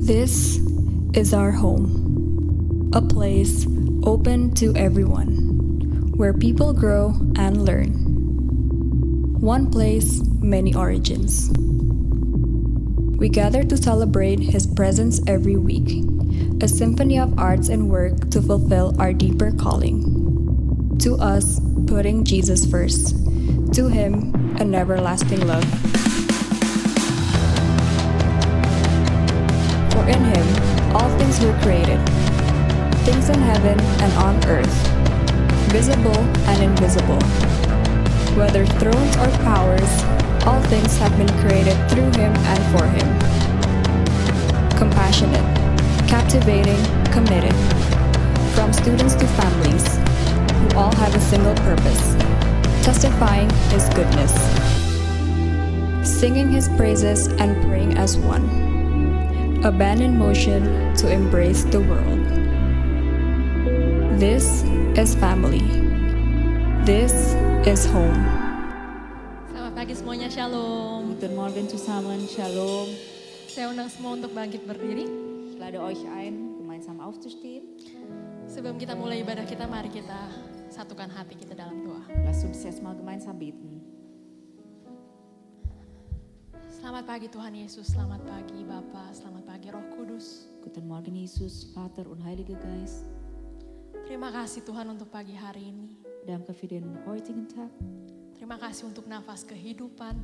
This is our home, a place open to everyone, where people grow and learn. One place, many origins. We gather to celebrate His presence every week, a symphony of arts and work to fulfill our deeper calling. To us, putting Jesus first. To Him, an everlasting love. For in Him, all things were created, things in heaven and on earth, visible and invisible. Whether thrones or powers, all things have been created through Him and for Him. Compassionate, captivating, committed. From students to families, who all have a single purpose, testifying His goodness. Singing His praises and praying as one. A band in motion to embrace the world. This is family. This is home. Selamat pagi semuanya, Shalom. Guten Morgen zusammen, Shalom. Saya undang semua untuk bangkit berdiri. Ich lade euch ein, gemeinsam aufzustehen. Sebelum kita mulai ibadah kita, mari kita satukan hati kita dalam doa. Lasst uns erstmal gemeinsam beten. Selamat pagi Tuhan Yesus, selamat pagi Bapa, selamat pagi Roh Kudus. Guten Morgen Jesus, Vater und Heiliger Geist. Terima kasih Tuhan untuk pagi hari ini. Danke für den heutigen Tag. Terima kasih untuk nafas kehidupan,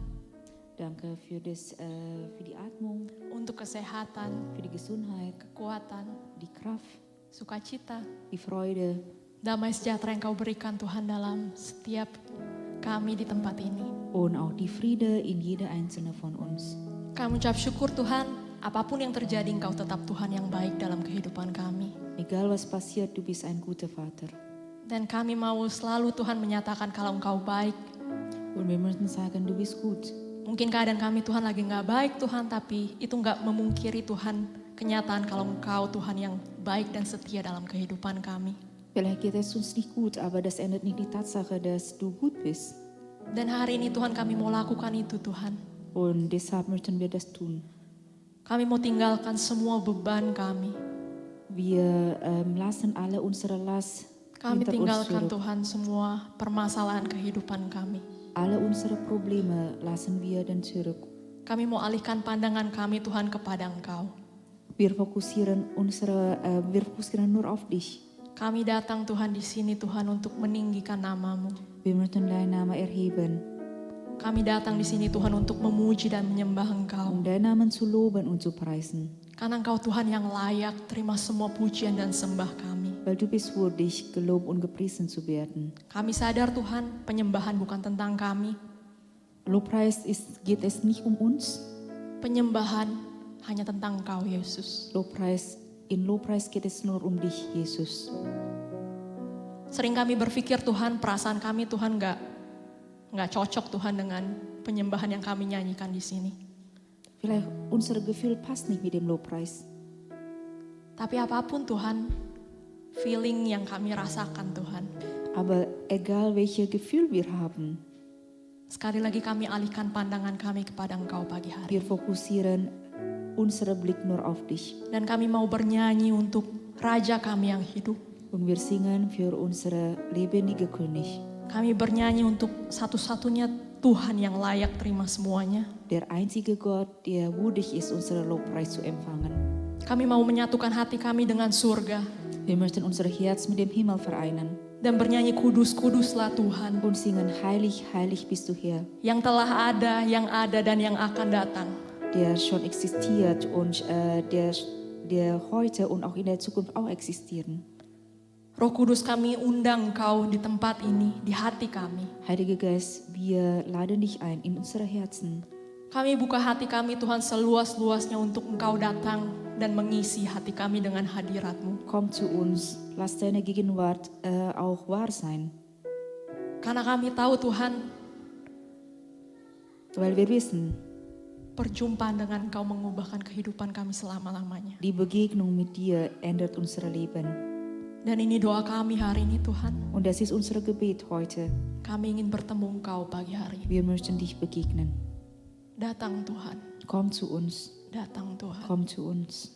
Danke für die Atmung, untuk kesehatan, für die Gesundheit, kekuatan, die Kraft, sukacita, die Freude, damai sejahtera yang Kau berikan Tuhan dalam setiap kami di tempat ini. und auch die Friede in jeder einzelne von uns. Kami ucap syukur Tuhan, apapun yang terjadi Engkau tetap Tuhan yang baik dalam kehidupan kami. Egal was passiert, du bist ein guter Vater. Dan kami mau selalu Tuhan menyatakan kalau Engkau baik. Und wir müssen sagen, du bist gut. Mungkin keadaan kami Tuhan lagi gak baik Tuhan, tapi itu gak memungkiri Tuhan kenyataan kalau Engkau Tuhan yang baik dan setia dalam kehidupan kami. Vielleicht geht es uns nicht gut, aber das ändert nicht die Tatsache, dass du gut bist. Dan hari ini Tuhan kami mau lakukan itu Tuhan. Und deshalb möchten wir das tun. Kami mau tinggalkan semua beban kami. Wir lassen alle unsere Last Kami hinter uns tinggalkan zurück. Tuhan semua permasalahan kehidupan kami. Alle unsere Probleme lassen wir dann zurück. Kami mau alihkan pandangan kami Tuhan kepada Engkau. Wir fokussieren nur auf dich. Kami datang Tuhan di sini Tuhan untuk meninggikan nama-Mu. Wir möchten deinen Namen erheben, Kami datang di sini Tuhan untuk memuji dan menyembah Engkau. um deinen Namen zu loben und zu preisen. Karena Engkau Tuhan yang layak terima semua pujian dan sembah kami. Weil du bist würdig, gelobt und gepriesen zu werden. Kami sadar Tuhan, penyembahan bukan tentang kami. Geht es nicht um uns. Penyembahan hanya tentang Engkau Yesus. In Lobpreis geht es nur um dich, Jesus. Sering kami berpikir Tuhan, perasaan kami Tuhan nggak cocok Tuhan dengan penyembahan yang kami nyanyikan di sini. Vielleicht unser Gefühl passt nicht mit dem Lobpreis. Tapi apapun Tuhan, feeling yang kami rasakan Tuhan. Aber egal welches Gefühl wir haben, Sekali lagi kami alihkan pandangan kami kepada Engkau pagi hari. wir fokussieren unseren Blick nur auf dich. Dan kami mau bernyanyi untuk Raja kami yang hidup. Und wir singen für unsere lebendige König. Kami bernyanyi untuk satu-satunya Tuhan yang layak terima semuanya. Der einzige Gott, der würdig ist, unseren Lobpreis zu empfangen. Kami mau menyatukan hati kami dengan surga. Wir möchten unser Herz mit dem Himmel vereinen. Dan bernyanyi kudus, kuduslah Tuhan. Und singen, heilig, heilig bist du Herr. Yang telah ada dan yang akan datang. Der schon existiert und der heute und auch in der Zukunft auch existieren. Roh Kudus, kami undang Engkau di tempat ini, di hati kami. Heiliger Geist, wir laden dich ein in unsere Herzen. Kami buka hati kami Tuhan seluas-luasnya untuk Engkau datang dan mengisi hati kami dengan hadirat-Mu. Komm zu uns, lass deine Gegenwart auch wahr sein. Karena kami tahu Tuhan, Weil wir wissen, perjumpaan dengan Engkau mengubahkan kehidupan kami selama-lamanya. die Begegnung mit dir ändert unser Leben. Dan ini doa kami hari ini Tuhan. Und das ist unser Gebet heute. Kami ingin bertemu Engkau pagi hari. Wir möchten dich begegnen. Datang Tuhan, Komm zu uns, datang Tuhan. komm zu uns.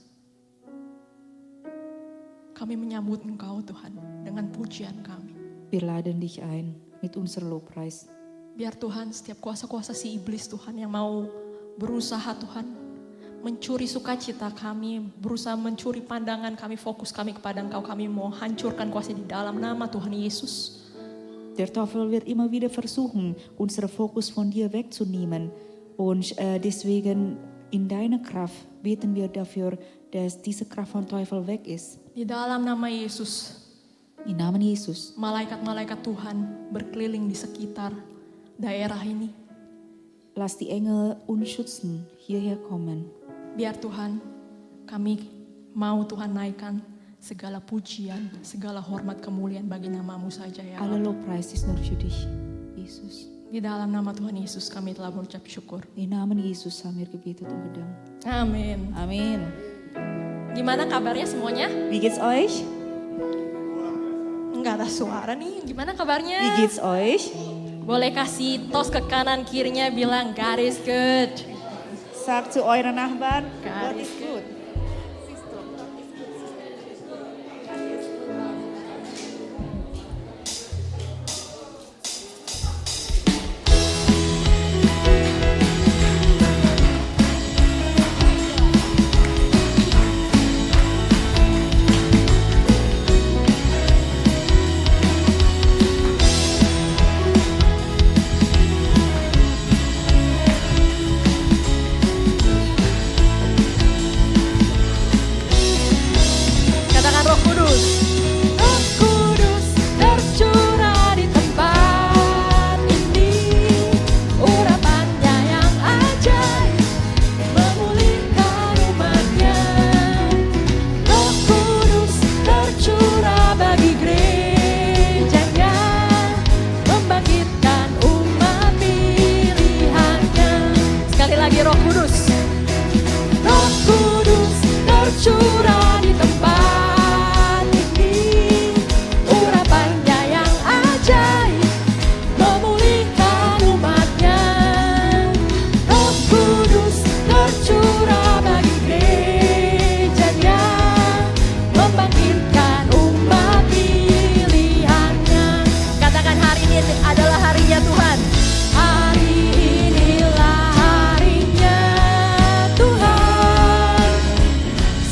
Kami menyambut Engkau Tuhan dengan pujian kami. Wir laden dich ein mit unserem Lobpreis. Biar Tuhan setiap kuasa-kuasa si iblis Tuhan yang mau berusaha Tuhan mencuri sukacita kami, berusaha mencuri pandangan kami, fokus kami kepada Engkau, kami mau hancurkan kuasa di dalam nama Tuhan Yesus. Der Teufel wird immer wieder versuchen, unseren Fokus von dir wegzunehmen. Und deswegen in deiner Kraft beten wir dafür, dass diese Kraft von Teufel weg ist. Di dalam nama Yesus, Im Namen Jesus. malaikat-malaikat Tuhan berkeliling di sekitar daerah ini. Lass die Engel uns schützen, hierher kommen. Biar Tuhan, kami mau Tuhan naikkan segala pujian, segala hormat kemuliaan bagi namamu saja ya. Alle Lobpreis ist nur für dich, Jesus. Di dalam nama Tuhan Yesus kami telah berucap syukur. Im Namen Jesus haben wir gebetet und gedankt. Amin. Amen. Gimana kabarnya semuanya? Wie geht's euch? Enggak ada suara nih. Gimana kabarnya? Wie geht's euch? Boleh kasih tos ke kanan kirinya bilang God is good. Sagt zu euren Nachbarn, God Gott is ist gut. Katakan Roh Kudus. Roh Kudus tercurah di tempat ini. Urapannya yang ajaib memulihkan umatnya. Roh Kudus tercurah bagi gerejanya, membangkitkan umat pilihannya. Sekali lagi Roh Kudus. Roh Kudus tercurah di tempat ini. Urapannya yang ajaib memulihkan umatnya. Roh Kudus tercurah bagi gerejanya, membangkitkan umat pilihannya. Katakan hari ini adalah harinya Tuhan. Hari inilah harinya Tuhan.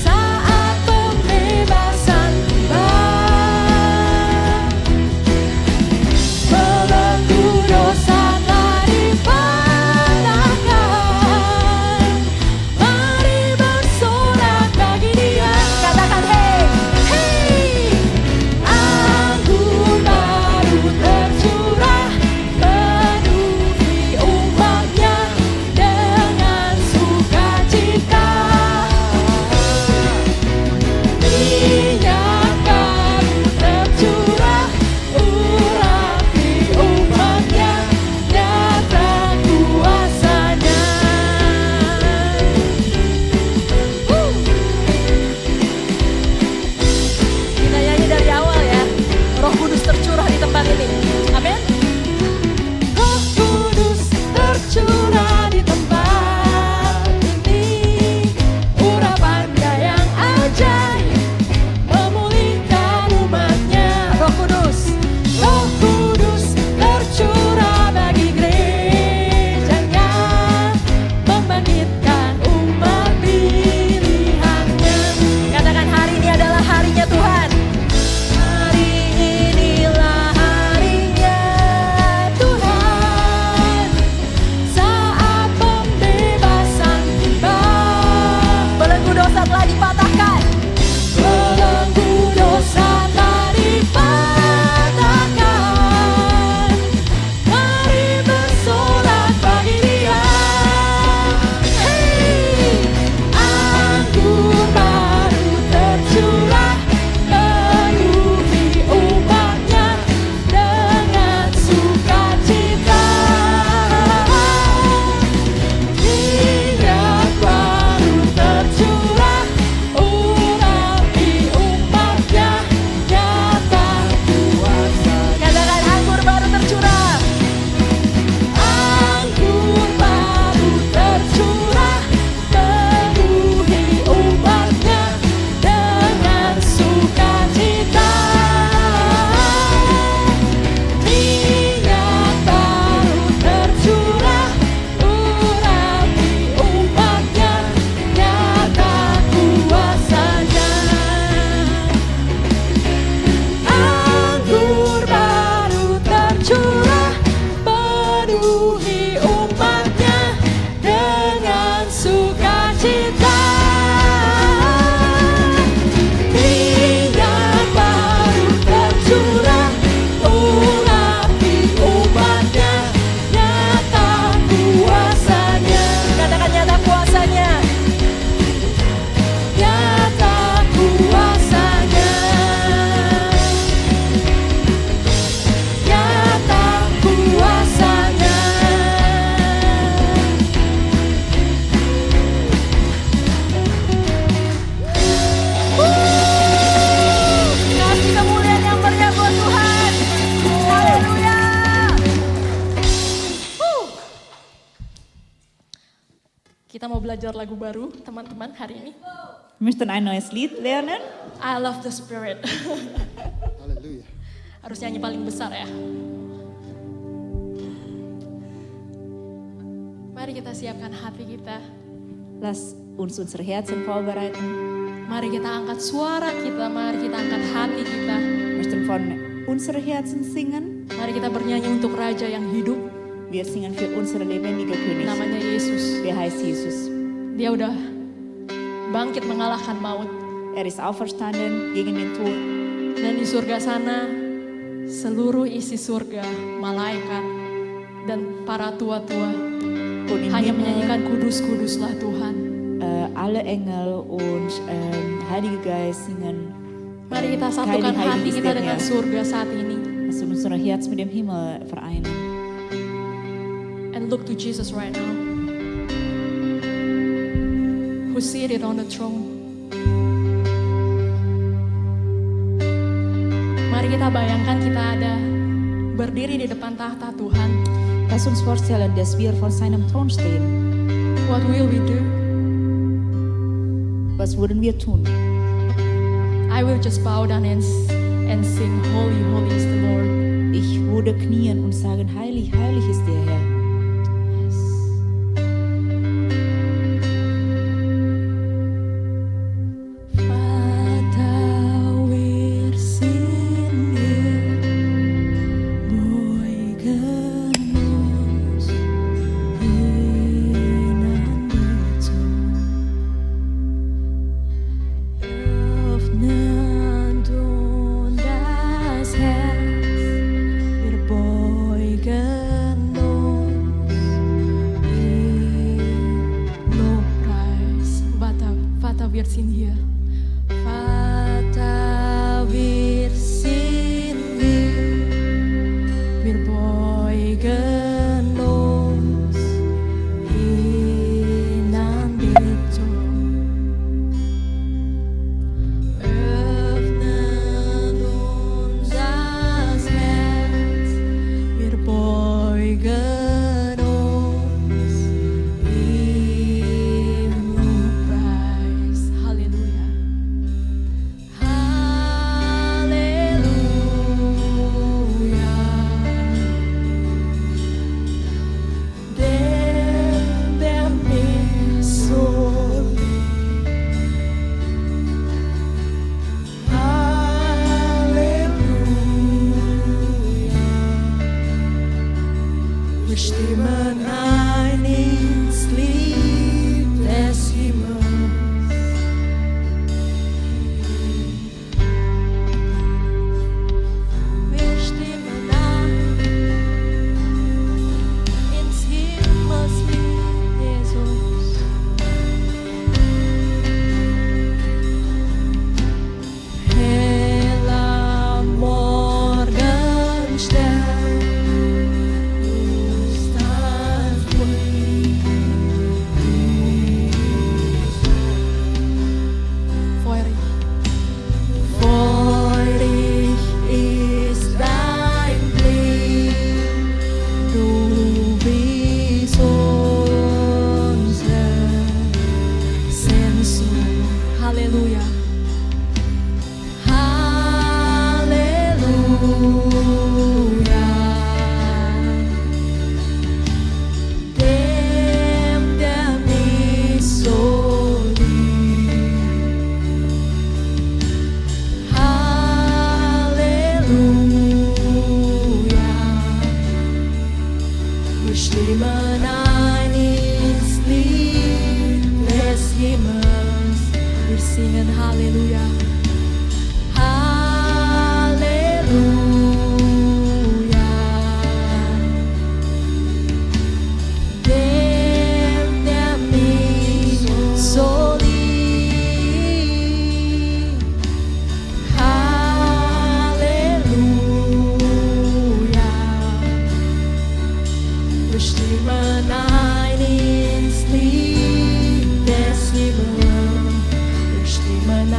Saat pembebasan tiba, belenggu dosa telah dipatahkan. Mari bersorak bagi Dia. Katakan hey, hey. Anggur baru tercurah penuh Kita mau belajar lagu baru, teman-teman, hari ini. Wir möchten ein neues Lied lernen. I love the Spirit. Halleluja. Harus nyanyi paling besar ya. Mari kita siapkan hati kita. Lass uns unsere Herzen vorbereiten. Mari kita angkat suara kita, mari kita angkat hati kita. Wir möchten von unsere Herzen singen. Mari kita bernyanyi untuk Raja yang hidup. Wir singen für unsere lebendige König. Namanya Yesus. Der heißt Jesus. Dia udah bangkit mengalahkan maut. Er ist auferstanden gegen den Tod. Dan di surga sana, seluruh isi surga, malaikat, dan para tua-tua Und im hanya Himmel, menyanyikan kudus-kuduslah Tuhan. alle Engel und Heilige Geist singen. Mari kita satukan Heilig, heilig hati ist kita der dengan Herr. surga saat ini. Lass uns unser Herz mit dem Himmel vereinen. And look to Jesus right now. Who's seated on the throne. Mari kita bayangkan kita ada berdiri di depan tahta Tuhan. Lass uns vorstellen, dass wir vor seinem Thron stehen. What will we do? Was würden wir tun? I will just bow down and sing, Holy, holy is the Lord. Ich würde knien und sagen, heilig, heilig ist der Herr. Yes. Vater, wir sind hier, beugen uns hinangezogen. Öffnen du das Herz, wir beugen uns in Lobpreis. Vater, wir sind hier. Vater, wir sind hier, wir beugen uns in Anbetung. Öffnen uns das Herz, wir beugen uns im Lobpreis. Halleluja. Halleluja. Der mich so wir stimmen ein ins Lied des Himmels. Wir stimmen ein ins Himmelslied Jesus. Heller Morgenstern, feurig ist dein Blick, du bist unsere Sehnsucht. Halleluja. Halleluja. Dem, der mich so liebt. Halleluja. Wir stimmen ein ins Lied des Himmels. Wir singen Halleluja. Halleluja. Dem, der mich so liebt. Halleluja. Wir stimmen ein ins Lied des Himmels. Wir stimmen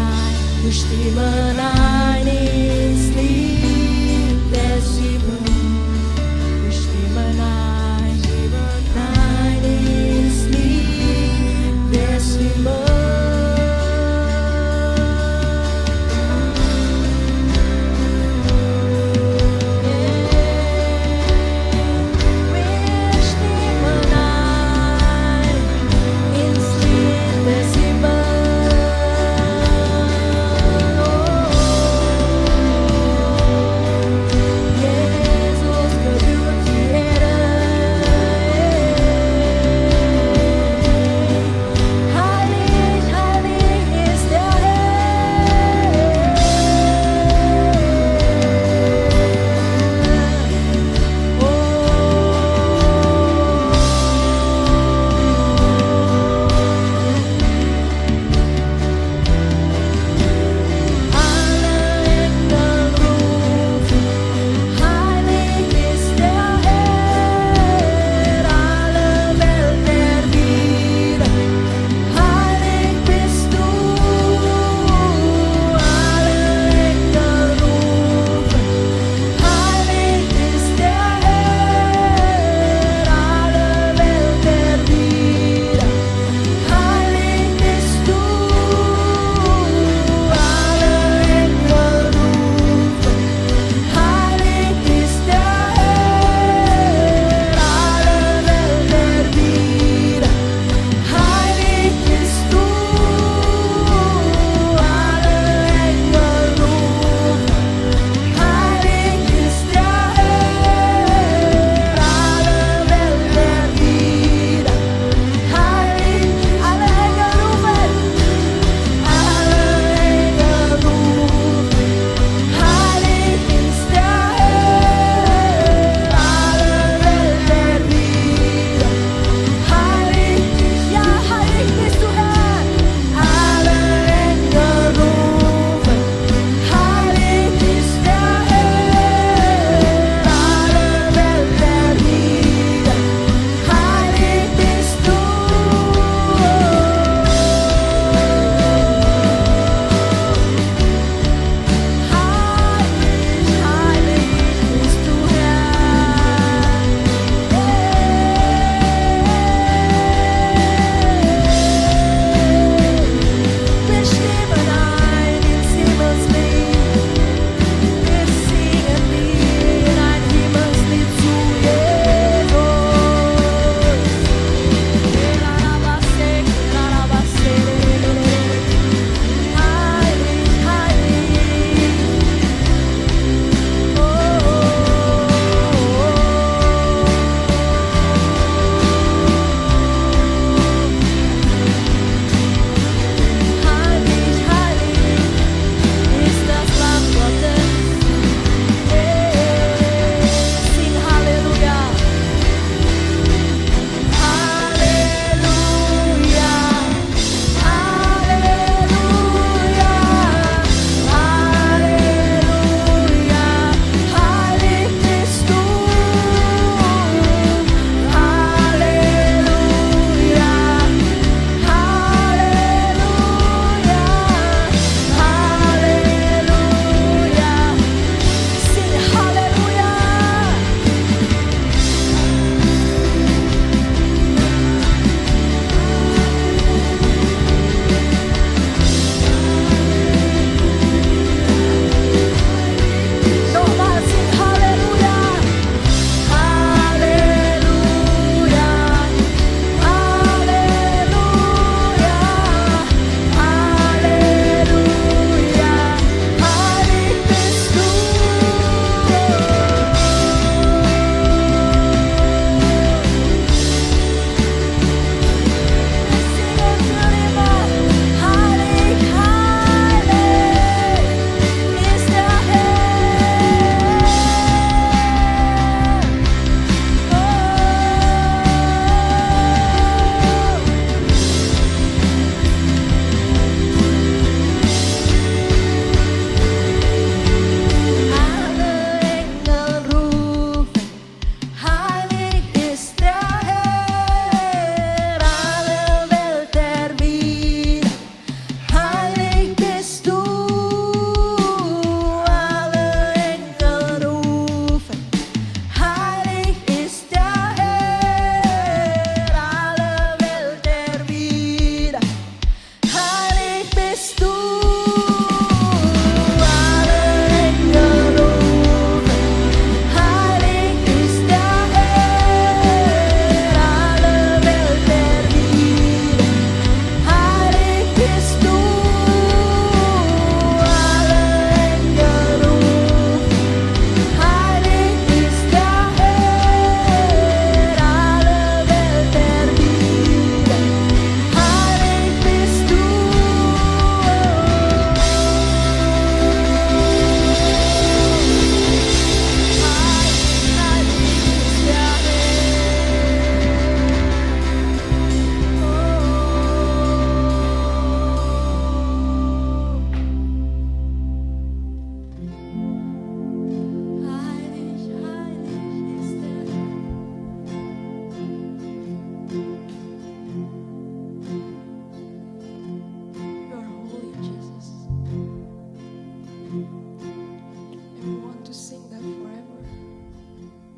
ein ins Lied des Himmels. Wir stimmen ein ins Lied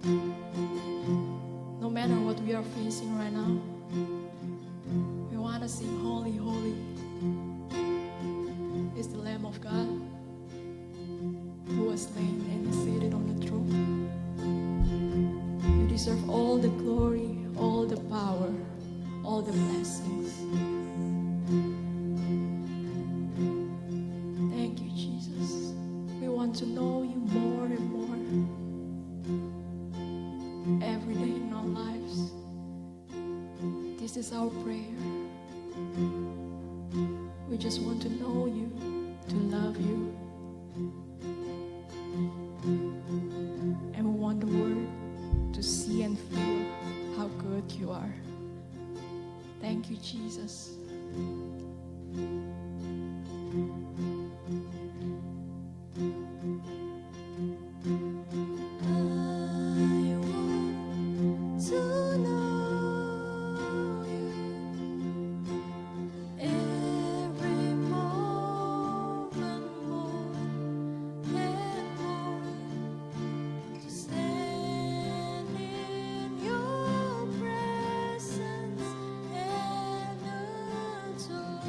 No matter what we are facing right now, we want to sing holy, holy is the Lamb of God who was slain and is seated on the throne. You deserve all the glory, all the power, all the blessings. Thank you, Jesus. We want to know you more and more every day in our lives. This is our prayer. We just want to know you, to love you. And we want the world to see and feel how good you are. Thank you, Jesus. I want to know you every moment more and more, to stand in your presence and adore.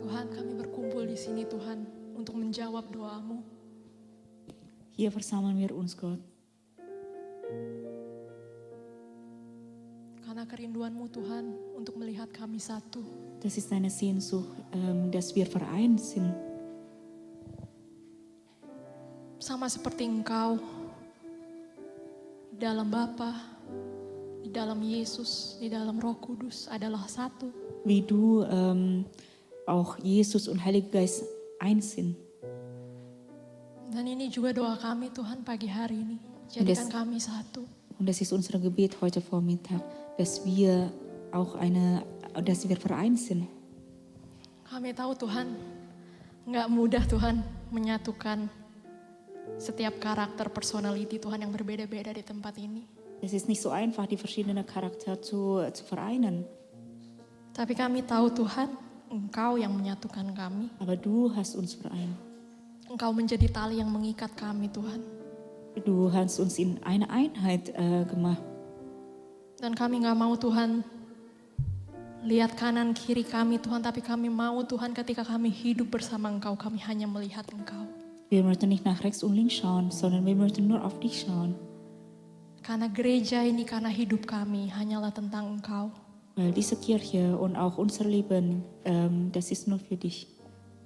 Tuhan, kami berkumpul di sini Tuhan untuk menjawab doa-Mu. Hier versammeln wir uns, Gott. Karena kerinduan-Mu Tuhan untuk melihat kami satu. Das ist deine Sehnsucht, dass wir vereint sind. Sama seperti Engkau, di dalam Bapa, di dalam Yesus, di dalam Roh Kudus adalah satu. Wie du auch Jesus und Heiliger Geist eins sind. Dan ini juga doa kami Tuhan pagi hari ini. Jadikan kami satu. Und das ist unser Gebet heute Vormittag, dass wir vereint sind. Kami tahu Tuhan, nggak mudah Tuhan menyatukan setiap karakter personality Tuhan yang berbeda-beda di tempat ini. Es ist nicht so einfach, die verschiedenen Charakter zu vereinen. Tapi kami tahu Tuhan, Engkau yang menyatukan kami. Aber du hast uns vereint. Engkau menjadi tali yang mengikat kami Tuhan. Du hast uns in eine Einheit gemacht. Dan kami gak mau Tuhan lihat kanan kiri kami Tuhan, tapi kami mau Tuhan ketika kami hidup bersama Engkau, kami hanya melihat Engkau. Wir möchten nicht nach rechts und links schauen, sondern wir möchten nur auf dich schauen. Karena gereja ini, karena hidup kami hanyalah tentang Engkau. Weil diese Kirche und auch unser Leben, das ist nur für dich.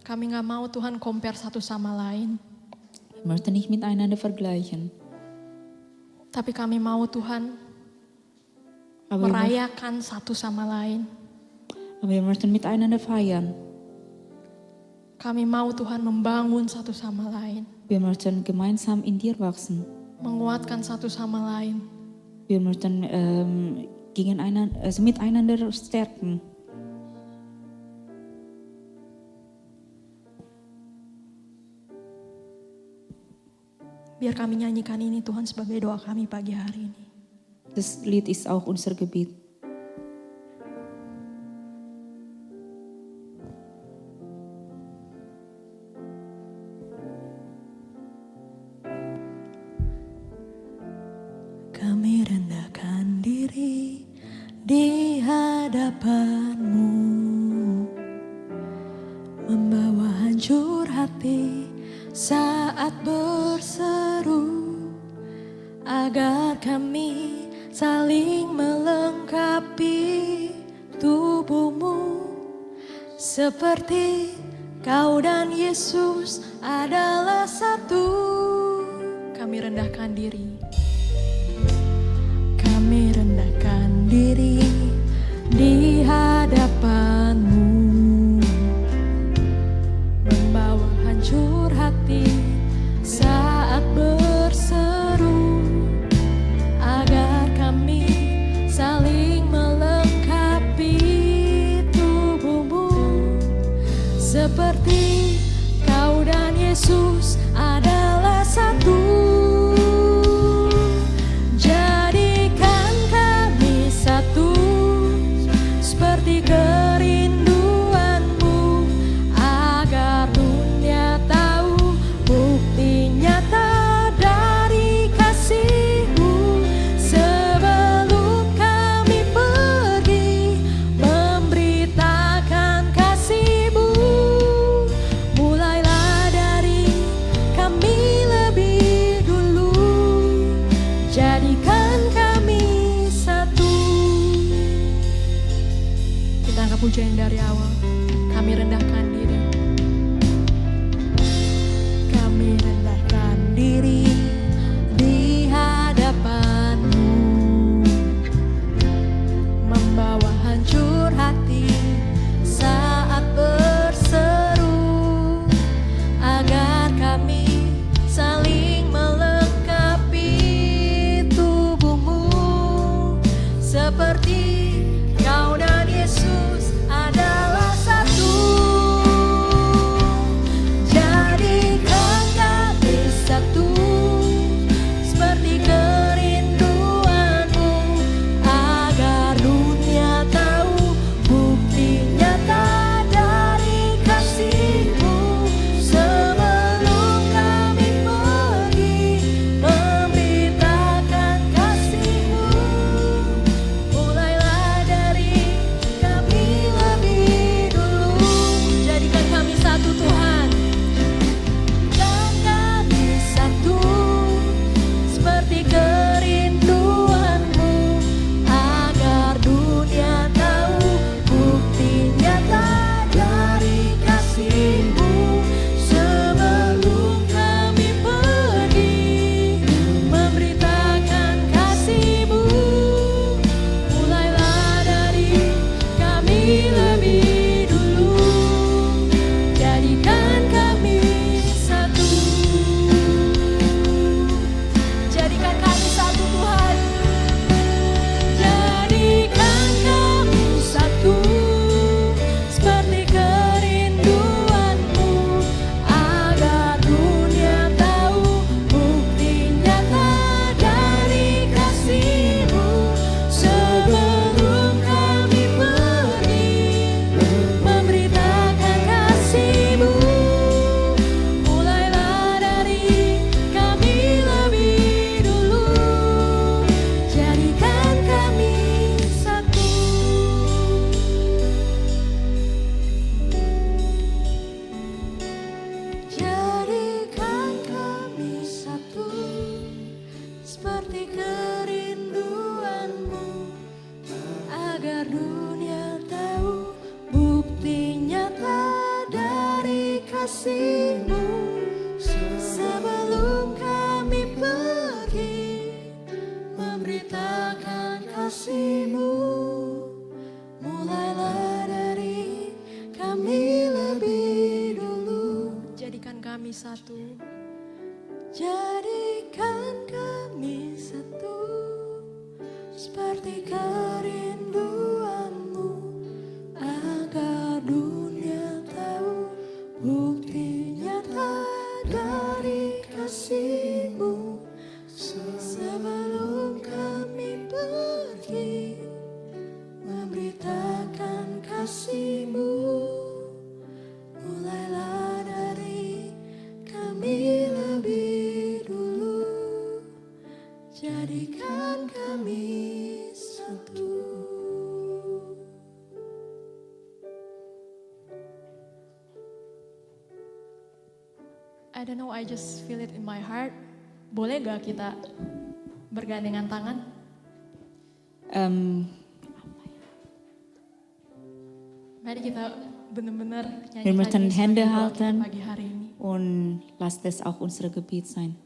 Kami gak mau Tuhan compare satu sama lain. Wir möchten nicht miteinander vergleichen. Tapi kami mau Tuhan Aber merayakan satu sama lain. wir möchten miteinander feiern. Kami mau Tuhan membangun satu sama lain. Wir möchten gemeinsam in dir wachsen. Menguatkan satu sama lain. Wir möchten miteinander stärken. Biar kami nyanyikan ini Tuhan sebagai doa kami pagi hari ini. Das Lied ist auch unser Gebet. Kami rendahkan diri di hadapan-Mu, membawa hancur hati saat berseru, agar kami saling melengkapi tubuh-Mu, seperti Kau dan Yesus adalah satu. Kami rendahkan diri. Kami rendahkan diri di hadapan-Mu, membawa hancur hati saat berseru, agar kami saling melengkapi tubuh-Mu, seperti Kau dan Yesus adalah satu. Pujian dari awal, kami rendahkan diri. Kami rendahkan diri di hadapan-Mu, membawa hancur hati saat berseru, agar kami saling melengkapi tubuh-Mu, seperti Kau dan Yesus adalah satu. Jadikan kami satu, seperti kerinduan-Mu, agar dunia tahu bukti nyata dari kasih-Mu, sebelum kami pergi memberitakan kasih-Mu. Mulai memberitakan kasih-Mu. Mulailah dari kami lebih dulu. Jadikan kami satu. Jadikan kami satu, seperti kerinduan-Mu, agar dunia tahu bukti nyata dari kasih-Mu. Sebelum kami pergi, memberitakan kasih-Mu. Mulailah dari kami lebih dulu, jadikan kami satu. I don't know, I just feel it in my heart. Boleh gak kita bergandengan tangan? Mari kita benar-benar Wir möchten nyanyikan Hände Yesus doa kita halten. pagi hari ini. Und lasst es auch unsere Gebet sein.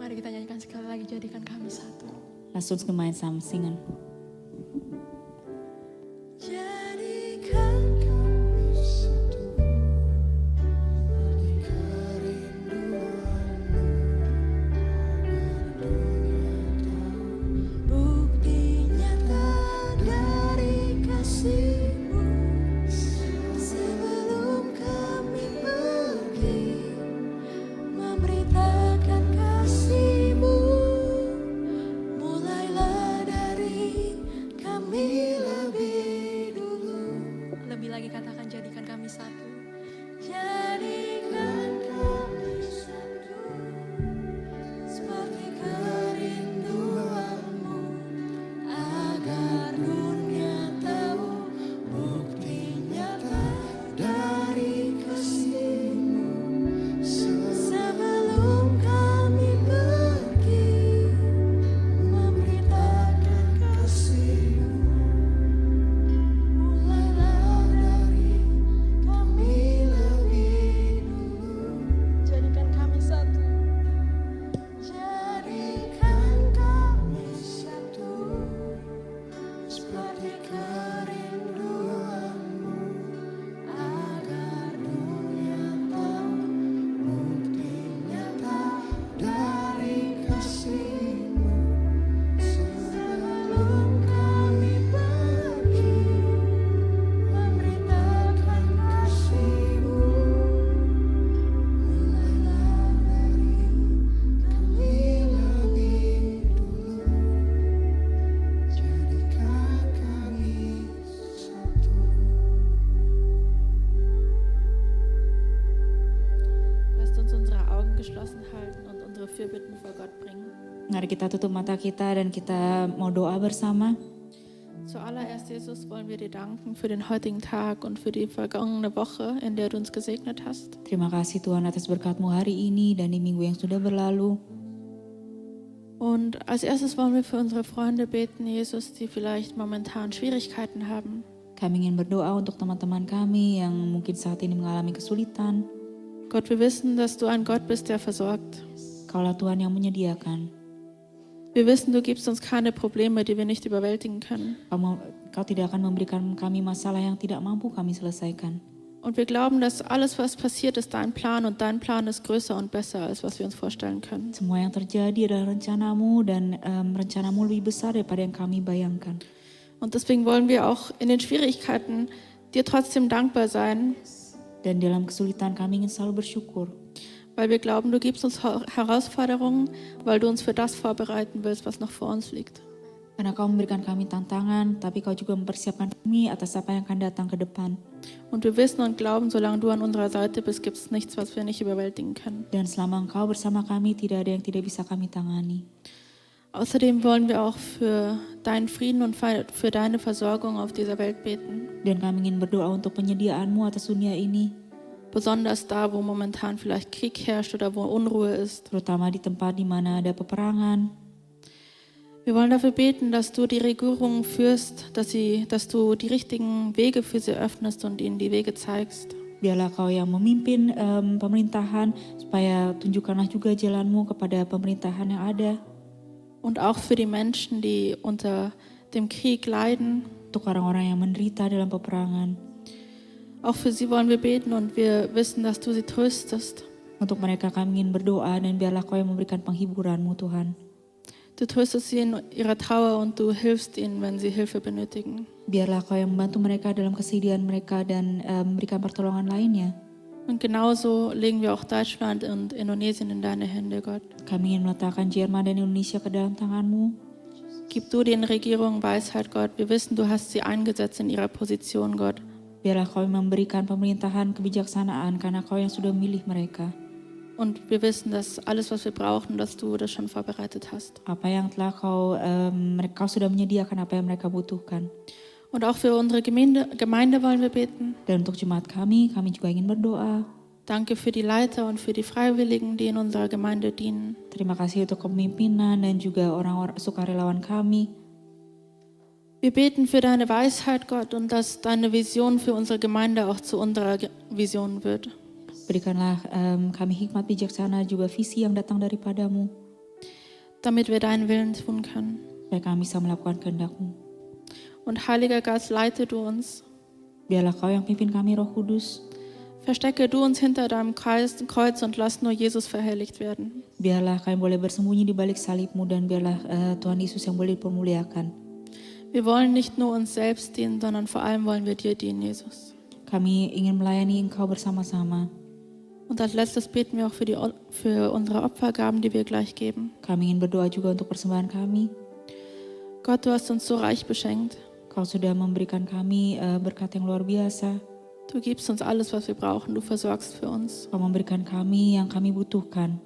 Mari kita nyanyikan sekali lagi, jadikan kami satu. Lasst uns gemeinsam singen. Jadikan kami satu, seperti kerinduan-Mu, agar dunia tahu bukti nyata dari kasih-Mu. Sebelum kami pergi, memberitakan kasih-Mu. Mulailah dari kami lebih dulu. Lebih lagi katakan, jadikan kami satu. Jadikan kami satu, seperti kerinduan-Mu, agar dunia tahu bukti nyata dari kasih-Mu. Sebelum kami pergi, memberitakan kasih-Mu. Mulailah dari kami lebih dulu, Jadikan kami satu. jadikan kami satu, seperti kerinduan-Mu, agar dunia tahu bukti nyata dari kasih-Mu. Sebelum kami pergi, memberitakan kasih-Mu. Mulailah dari kami lebih dulu, jadikan kami satu. Lasst uns unsere Augen geschlossen halten und unsere Fürbitten vor Gott bringen. Mari kita tutup mata kita dan kita mau doa bersama. Zuallererst, Jesus, wollen wir dir danken für den heutigen Tag und für die vergangene Woche, in der du uns gesegnet hast. Terima kasih Tuhan atas berkat-Mu hari ini dan di minggu yang sudah berlalu. Und als erstes wollen wir für unsere Freunde beten, Jesus, die vielleicht momentan Schwierigkeiten haben. Kami ingin berdoa untuk teman-teman kami yang mungkin saat ini mengalami kesulitan. Gott, wir wissen, dass du ein Gott bist, der versorgt. Kaulah Tuhan yang menyediakan. Wir wissen, du gibst uns keine Probleme, die wir nicht überwältigen können. Kau tidak akan memberikan kami masalah yang tidak mampu kami selesaikan. Und wir glauben, dass alles, was passiert, ist dein Plan und dein Plan ist größer und besser, als was wir uns vorstellen können. Semua yang terjadi adalah rencanamu dan rencanamu lebih besar daripada yang kami bayangkan. Und deswegen wollen wir auch in den Schwierigkeiten dir trotzdem dankbar sein, Dan dalam kesulitan kami ingin selalu bersyukur. weil wir glauben, du gibst uns Herausforderungen, weil du uns für das vorbereiten willst, was noch vor uns liegt. Karena kau memberikan kami tantangan, tapi kau juga mempersiapkan kami atas apa yang akan datang ke depan. Und wir wissen und glauben, solange du an unserer Seite bist, gibt es nichts, was wir nicht überwältigen können. Dan selama engkau bersama kami, tidak ada yang tidak bisa kami tangani. Außerdem wollen wir auch für deinen Frieden und für deine Versorgung auf dieser Welt beten. Dan kami ingin berdoa untuk penyediaan-Mu atas dunia ini, Besonders da, wo momentan vielleicht Krieg herrscht oder wo Unruhe ist. terutama di tempat di mana ada peperangan. Wir wollen dafür beten, dass du die Regierungen führst, dass du die richtigen Wege für sie öffnest und ihnen die Wege zeigst. Biarlah kau yang memimpin pemerintahan, supaya tunjukkanlah juga jalan-Mu kepada pemerintahan yang ada. und auch für die Menschen, die unter dem Krieg leiden. Untuk orang-orang yang menderita dalam peperangan. Auch für sie wollen wir beten und wir wissen, dass du sie tröstest. Untuk mereka kami ingin berdoa dan biarlah Kau yang memberikan penghiburan-Mu Tuhan. Du tröstest sie in ihrer Trauer und du hilfst ihnen, wenn sie Hilfe benötigen. Biarlah Kau yang membantu mereka dalam kesedihan mereka dan memberikan pertolongan lainnya. Und genauso legen wir auch Deutschland und Indonesien in deine Hände, Gott. Kami ingin meletakkan Jerman dan Indonesia ke dalam tangan-Mu. Gib du den Regierungen Weisheit, Gott. Wir wissen, du hast sie eingesetzt in ihrer Position, Gott. Biarlah Kau memberikan pemerintahan kebijaksanaan karena Kau yang sudah memilih mereka. Und wir wissen, dass alles, was wir brauchen, dass du das schon vorbereitet hast. Apa yang telah Kau sudah menyediakan apa yang mereka butuhkan. Und auch für unsere Gemeinde wollen wir beten. Dan untuk jemaat kami juga ingin berdoa. Danke für die Leiter und für die Freiwilligen, die in unserer Gemeinde dienen. Terima kasih untuk kepemimpinan dan juga orang-orang sukarelawan kami. Wir beten für deine Weisheit, Gott, und dass deine Vision für unsere Gemeinde auch zu unserer Vision wird. Berikanlah kami hikmat bijaksana juga visi yang datang daripadamu. Damit wir deinen Willen tun können. Supaya kami bisa melakukan kehendak-Mu. Und Heiliger Geist, leite du uns. Biarlah Kau yang pimpin kami, Roh Kudus. Verstecke du uns hinter deinem Kreuz und lass nur Jesus verherrlicht werden. Biarlah kami boleh bersembunyi di balik salib-Mu dan biarlah Tuhan Yesus yang boleh dipermuliakan. Wir wollen nicht nur uns selbst dienen, sondern vor allem wollen wir dir dienen, Jesus. Kami ingin melayani Engkau bersama-sama. Und als letztes beten wir auch für unsere Opfergaben, die wir gleich geben. Kami ingin berdoa juga untuk persembahan kami. Gott, du hast uns so reich beschenkt. Kau sudah memberikan kami berkat yang luar biasa. Du gibst uns alles, was wir brauchen. Du versorgst für uns. Kau memberikan kami yang kami butuhkan.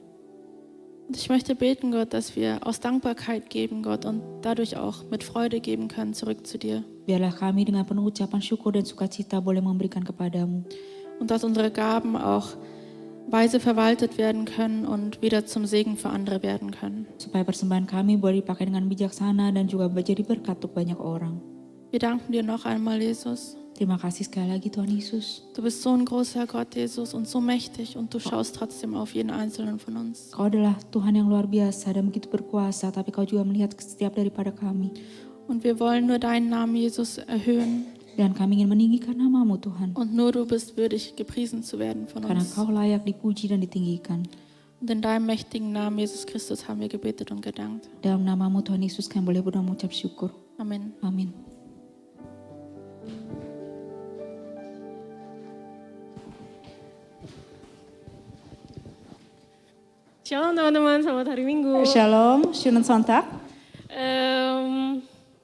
Und ich möchte beten, Gott, dass wir aus Dankbarkeit geben, Gott, und dadurch auch mit Freude geben können zurück zu dir. Biarlah kami dengan penuh ucapan syukur dan sukacita boleh memberikan kepadamu. Und dass unsere Gaben auch weise verwaltet werden können und wieder zum Segen für andere werden können. Supaya persembahan kami boleh dipakai dengan bijaksana dan juga menjadi berkat untuk banyak orang. Wir danken dir noch einmal, Jesus. Terima kasih sekali lagi Tuhan Yesus. Du bist so ein großer Gott, Jesus, und so mächtig und du schaust trotzdem auf jeden Einzelnen von uns. Kau adalah Tuhan yang luar biasa dan begitu berkuasa, tapi Kau juga melihat setiap daripada kami. Und wir wollen nur deinen Namen, Jesus, erhöhen. Dan kami ingin meninggikan nama-Mu Tuhan. Und nur du bist würdig, gepriesen zu werden von Karena uns. Kau layak dipuji dan ditinggikan. Und in deinem mächtigen Namen, Jesus Christus, haben wir gebetet und gedankt. Dalam nama-Mu Tuhan Yesus kami boleh berdoa mengucap syukur. Amen. Amin. Shalom teman-teman, selamat hari Minggu. Shalom, schönen Sonntag.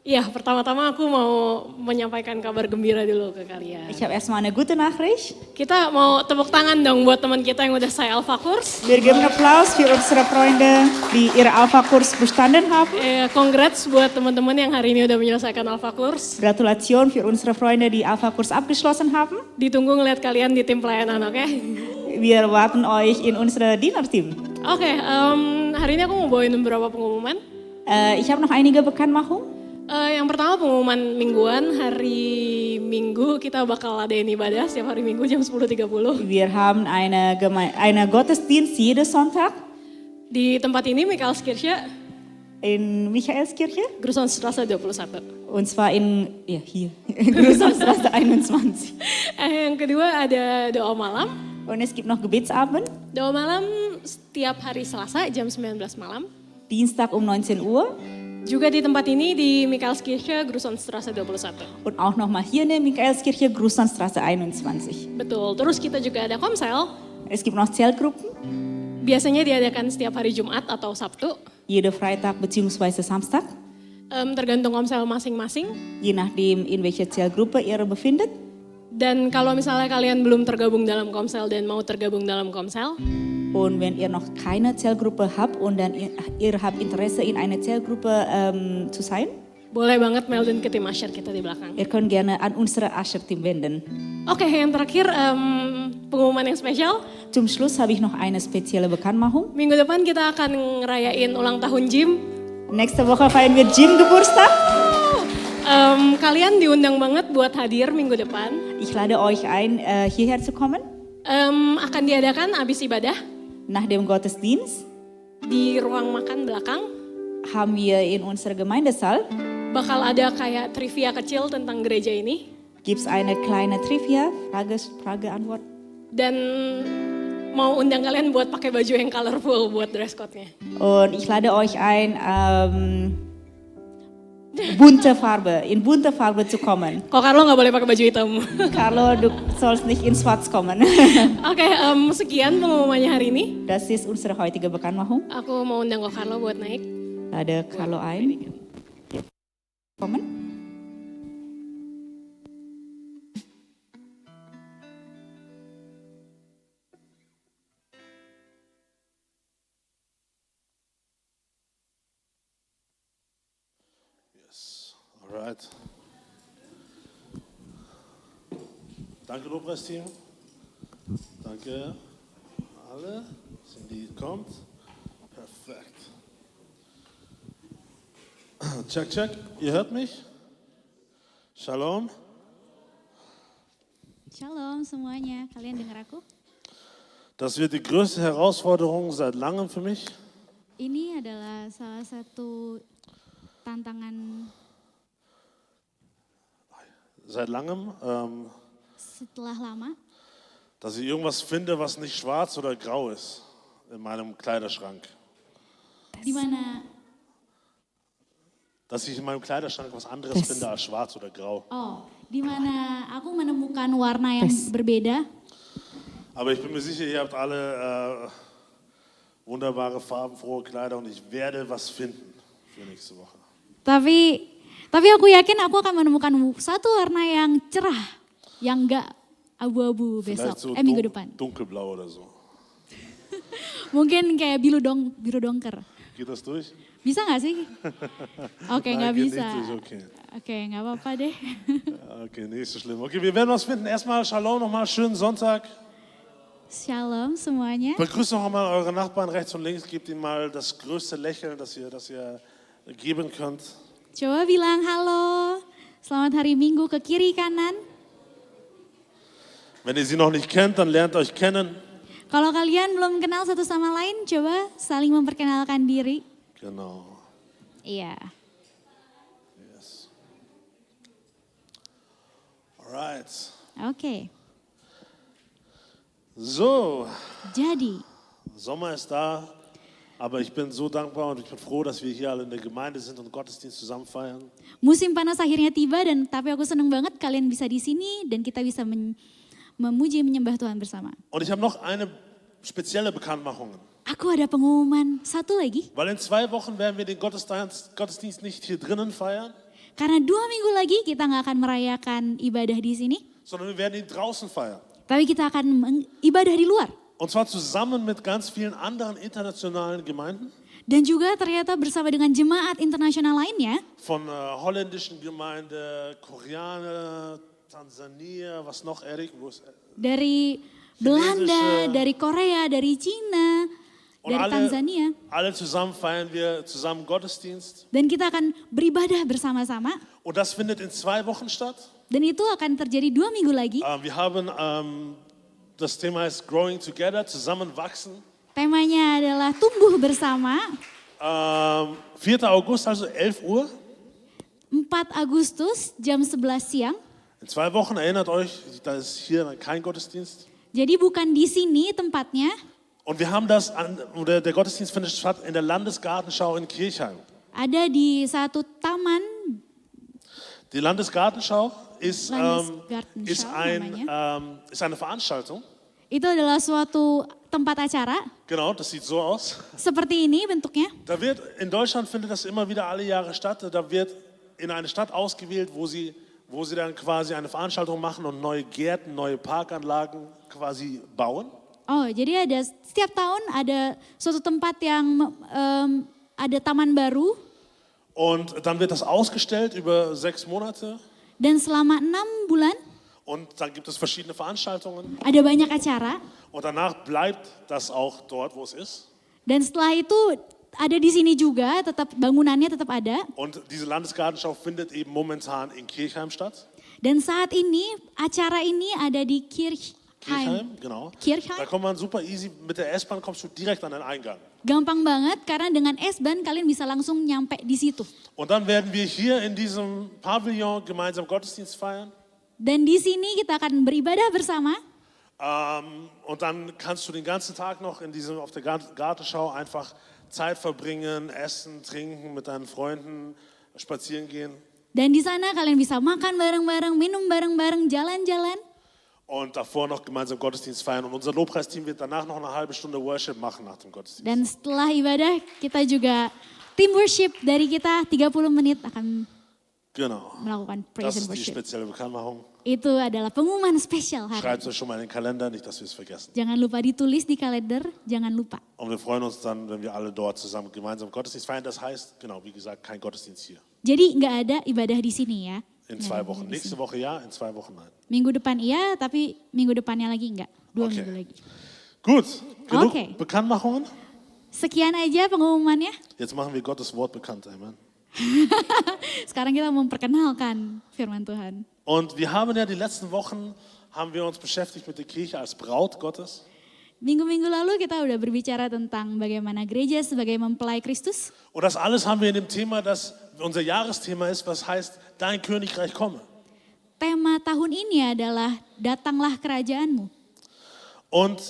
Ya, pertama-tama aku mau menyampaikan kabar gembira dulu ke kalian. Ich habe erstmal eine gute Nachricht. Kita mau tepuk tangan dong buat teman kita yang udah saya Alpha Kurs. Wir geben Applaus für unsere Freunde, die ihre Alpha-Kurs bestanden haben. Congrats buat teman-teman yang hari ini udah menyelesaikan Alpha Kurs. Gratulation für unsere Freunde, die Alpha-Kurs abgeschlossen haben. Ditunggu ngeliat kalian di tim pelayanan, oke? Wir warten euch in unsere Dienerteam. Oke, hari ini aku mau bawain beberapa pengumuman. Ich habe noch einige Bekanntmachungen. Yang pertama pengumuman mingguan, hari Minggu kita bakal adain ibadah setiap hari Minggu jam 10.30. Wir haben eine Gottesdienst jeden Sonntag Di tempat ini Michaelskirche, in Michaelskirche. Grusonstraße 21. Und zwar hier, Grüßstraße 21. Yang kedua ada doa malam. Und es gibt noch Gebetsabend, Doa malam setiap hari Selasa jam 19 malam. Dienstag um 19 Uhr. Juga di tempat ini di Michaelskirche, Grusonstraße 21. Und auch nochmal hier in der Michaelskirche, Grusonstraße 21. Betul, terus kita juga ada komsel. Es gibt noch Zellgruppen, Biasanya diadakan setiap hari Jumat atau Sabtu. jede Freitag bzw. Samstag. Tergantung komsel masing-masing. Je nachdem, in welcher Zellgruppe ihr befindet. Dan kalau misalnya kalian belum tergabung dalam komsel dan mau tergabung dalam komsel, Und wenn ihr noch keine Zellgruppe habt und dann ihr habt Interesse in einer Zellgruppe zu sein, boleh banget melden ke tim Asher kita di belakang. ihr könnt gerne an unsere Asher-Team wenden. Oke, yang terakhir pengumuman yang spesial. Zum Schluss habe ich noch eine spezielle Bekanntmachung. Minggu depan kita akan ngerayain ulang tahun gym. Nächste Woche feiern wir Gym-Geburtstag. Kalian diundang banget buat hadir minggu depan. Ich lade euch ein, hierher zu kommen. Akan diadakan abis ibadah Nach dem Gottesdienst di ruang makan belakang. haben wir in unserer Gemeindesaal bakal ada kayak trivia kecil tentang gereja ini. gibt's eine kleine Trivia, Frage-Antwort. Dan mau undang kalian buat pakai baju yang colorful buat dress code-nya. Und ich lade euch ein, in bunte Farbe zu kommen. Kok Carlo nggak boleh pakai baju hitam? Carlo, du sollst nicht in schwarz kommen. Oke, sekian pengumumannya hari ini. Das ist unsere heutige Bekanntmachung. Aku mau undang Kok Carlo buat naik. Lade Carlo ein. Kommen. Alright. Danke, Lobpreisteam. Danke alle. Cindy kommt. Perfekt. Check, check. Ihr hört mich? Shalom. Shalom semuanya, kalian dengar aku? Das wird die größte Herausforderung seit langem für mich. Ini adalah salah satu tantangan Seit langem, setelah lama, dass ich irgendwas finde, was nicht schwarz oder grau ist in meinem Kleiderschrank. di mana Dass ich in meinem Kleiderschrank was anderes finde als schwarz oder grau. di mana aku menemukan warna yang berbeda. Aber ich bin mir sicher, ihr habt alle wunderbare, farbenfrohe Kleider und ich werde was finden für nächste Woche. Tapi aku yakin aku akan menemukan satu warna yang cerah, yang enggak abu-abu besok, Vielleicht so minggu depan. dunkelblau oder so. Mungkin kayak biru dongker. Geht das durch? Bisa nggak sih? Oke, nggak Nein, geht bisa. nicht durch, okay. Oke, nggak apa-apa deh. Okay, nicht so schlimm. Okay, wir werden was finden. Erstmal Shalom, nochmal schönen Sonntag. Shalom semuanya. Begrüßt noch einmal eure Nachbarn rechts und links. Gebt ihnen mal das größte Lächeln, das ihr geben könnt. Coba bilang halo, selamat hari Minggu ke kiri kanan. Wenn ihr sie noch nicht kennt, dann lernt euch kennen. Kalau kalian belum kenal satu sama lain, coba saling memperkenalkan diri. Genau. Iya. Yes. Alright. Oke. So, Jadi, Sommer ist da, aber ich bin so dankbar und ich bin froh, dass wir hier alle in der Gemeinde sind und Gottesdienst zusammen feiern. musim panas akhirnya tiba dan tapi aku seneng banget kalian bisa di sini dan kita bisa memuji menyembah Tuhan bersama. Und ich habe noch eine spezielle Bekanntmachung. Aku ada pengumuman satu lagi, Weil in 2 Wochen werden wir den Gottesdienst nicht hier drinnen feiern, karena 2 minggu lagi kita nggak akan merayakan ibadah di sini, sondern wir werden ihn draußen feiern. tapi kita akan ibadah di luar. Und zwar zusammen mit ganz vielen anderen internationalen Gemeinden. Dan juga ternyata bersama dengan jemaat internasional lainnya, Von holländischen Gemeinde, Koreaner, Tansania, was noch, Erik? Wo ist, dari Belanda, dari Korea, dari Cina, und dari Tanzania. alle zusammen feiern wir zusammen Gottesdienst. Dan kita akan beribadah bersama-sama. Und das findet in 2 Wochen statt. Dan itu akan terjadi 2 minggu lagi. Wir haben, das Thema ist Growing Together, zusammenwachsen. Temanya adalah tumbuh bersama. 4. August, also 11 Uhr. 4 Agustus jam 11 siang. In 2 Wochen, erinnert euch, da ist hier kein Gottesdienst. Jadi bukan di sini tempatnya. Und wir haben der Gottesdienst findet statt in der Landesgartenschau in Kirchheim. Ada di satu taman. Die Landesgartenschau ist Landesgartenschau ist eine Veranstaltung. Itu adalah suatu tempat acara. Genau, das sieht so aus. Seperti ini bentuknya. In Deutschland findet das immer wieder alle Jahre statt. Da wird in eine Stadt ausgewählt, wo sie dann quasi eine Veranstaltung machen und neue Gärten, neue Parkanlagen quasi bauen. Oh, jadi ada setiap tahun ada suatu tempat yang ada taman baru. Und dann wird das ausgestellt über 6 Monate. Dan selama 6 bulan Und dann gibt es verschiedene Veranstaltungen. ada banyak acara. Und danach bleibt das auch dort, wo es ist. Dan setelah itu ada di sini juga, tetap bangunannya tetap ada. Und diese Landesgartenschau findet eben momentan in Kirchheim statt. Dan saat ini acara ini ada di Kirchheim. Genau. Kirchheim. Da kommt man super easy, mit der S-Bahn kommst du direkt an den Eingang. Gampang banget karena dengan S-Bahn kalian bisa langsung nyampe di situ. Und dann werden wir hier in diesem Pavillon gemeinsam Gottesdienst feiern. Dan di sini kita akan beribadah bersama. Und dann kannst du den ganzen Tag noch auf der Gartenschau einfach Zeit verbringen, essen, trinken, mit deinen Freunden spazieren gehen. Dan di sana kalian bisa makan bareng-bareng, minum bareng-bareng, jalan-jalan. Und davor noch gemeinsam Gottesdienst feiern. Und unser Lobpreisteam wird danach noch eine halbe Stunde Worship machen nach dem Gottesdienst. Dan setelah ibadah kita juga tim worship dari kita 30 menit akan Genau. melakukan Das praise and ist die worship. spezielle Bekanntmachung. Itu adalah pengumuman spesial hari. Schreibt es euch schon mal in den Kalender, nicht, dass wir es vergessen. Jangan lupa ditulis di kalender, jangan lupa. Und wir freuen uns dann, wenn wir alle dort zusammen gemeinsam Gottesdienst feiern. Das heißt, genau, wie gesagt, kein Gottesdienst hier. Jadi nggak ada ibadah di sini ya. In Nggak 2 ada Wochen. di Nächste sini. Woche ja, in 2 Wochen nein. Minggu depan iya, tapi minggu depannya lagi enggak. 2 Okay. minggu lagi. Gut, genug Okay. Bekanntmachungen. Sekian aja pengumumannya. Jetzt machen wir Gottes Wort bekannt. Amen. Sekarang kita memperkenalkan firman Tuhan. Und wir haben ja die letzten Wochen haben wir uns beschäftigt mit der Kirche als Braut Gottes. Minggu-minggu lalu kita udah berbicara tentang bagaimana gereja sebagai mempelai Kristus. Und das alles haben wir in dem Thema, das unser Jahresthema ist, was heißt, dein Königreich komme. Tema tahun ini adalah datanglah kerajaanmu. Und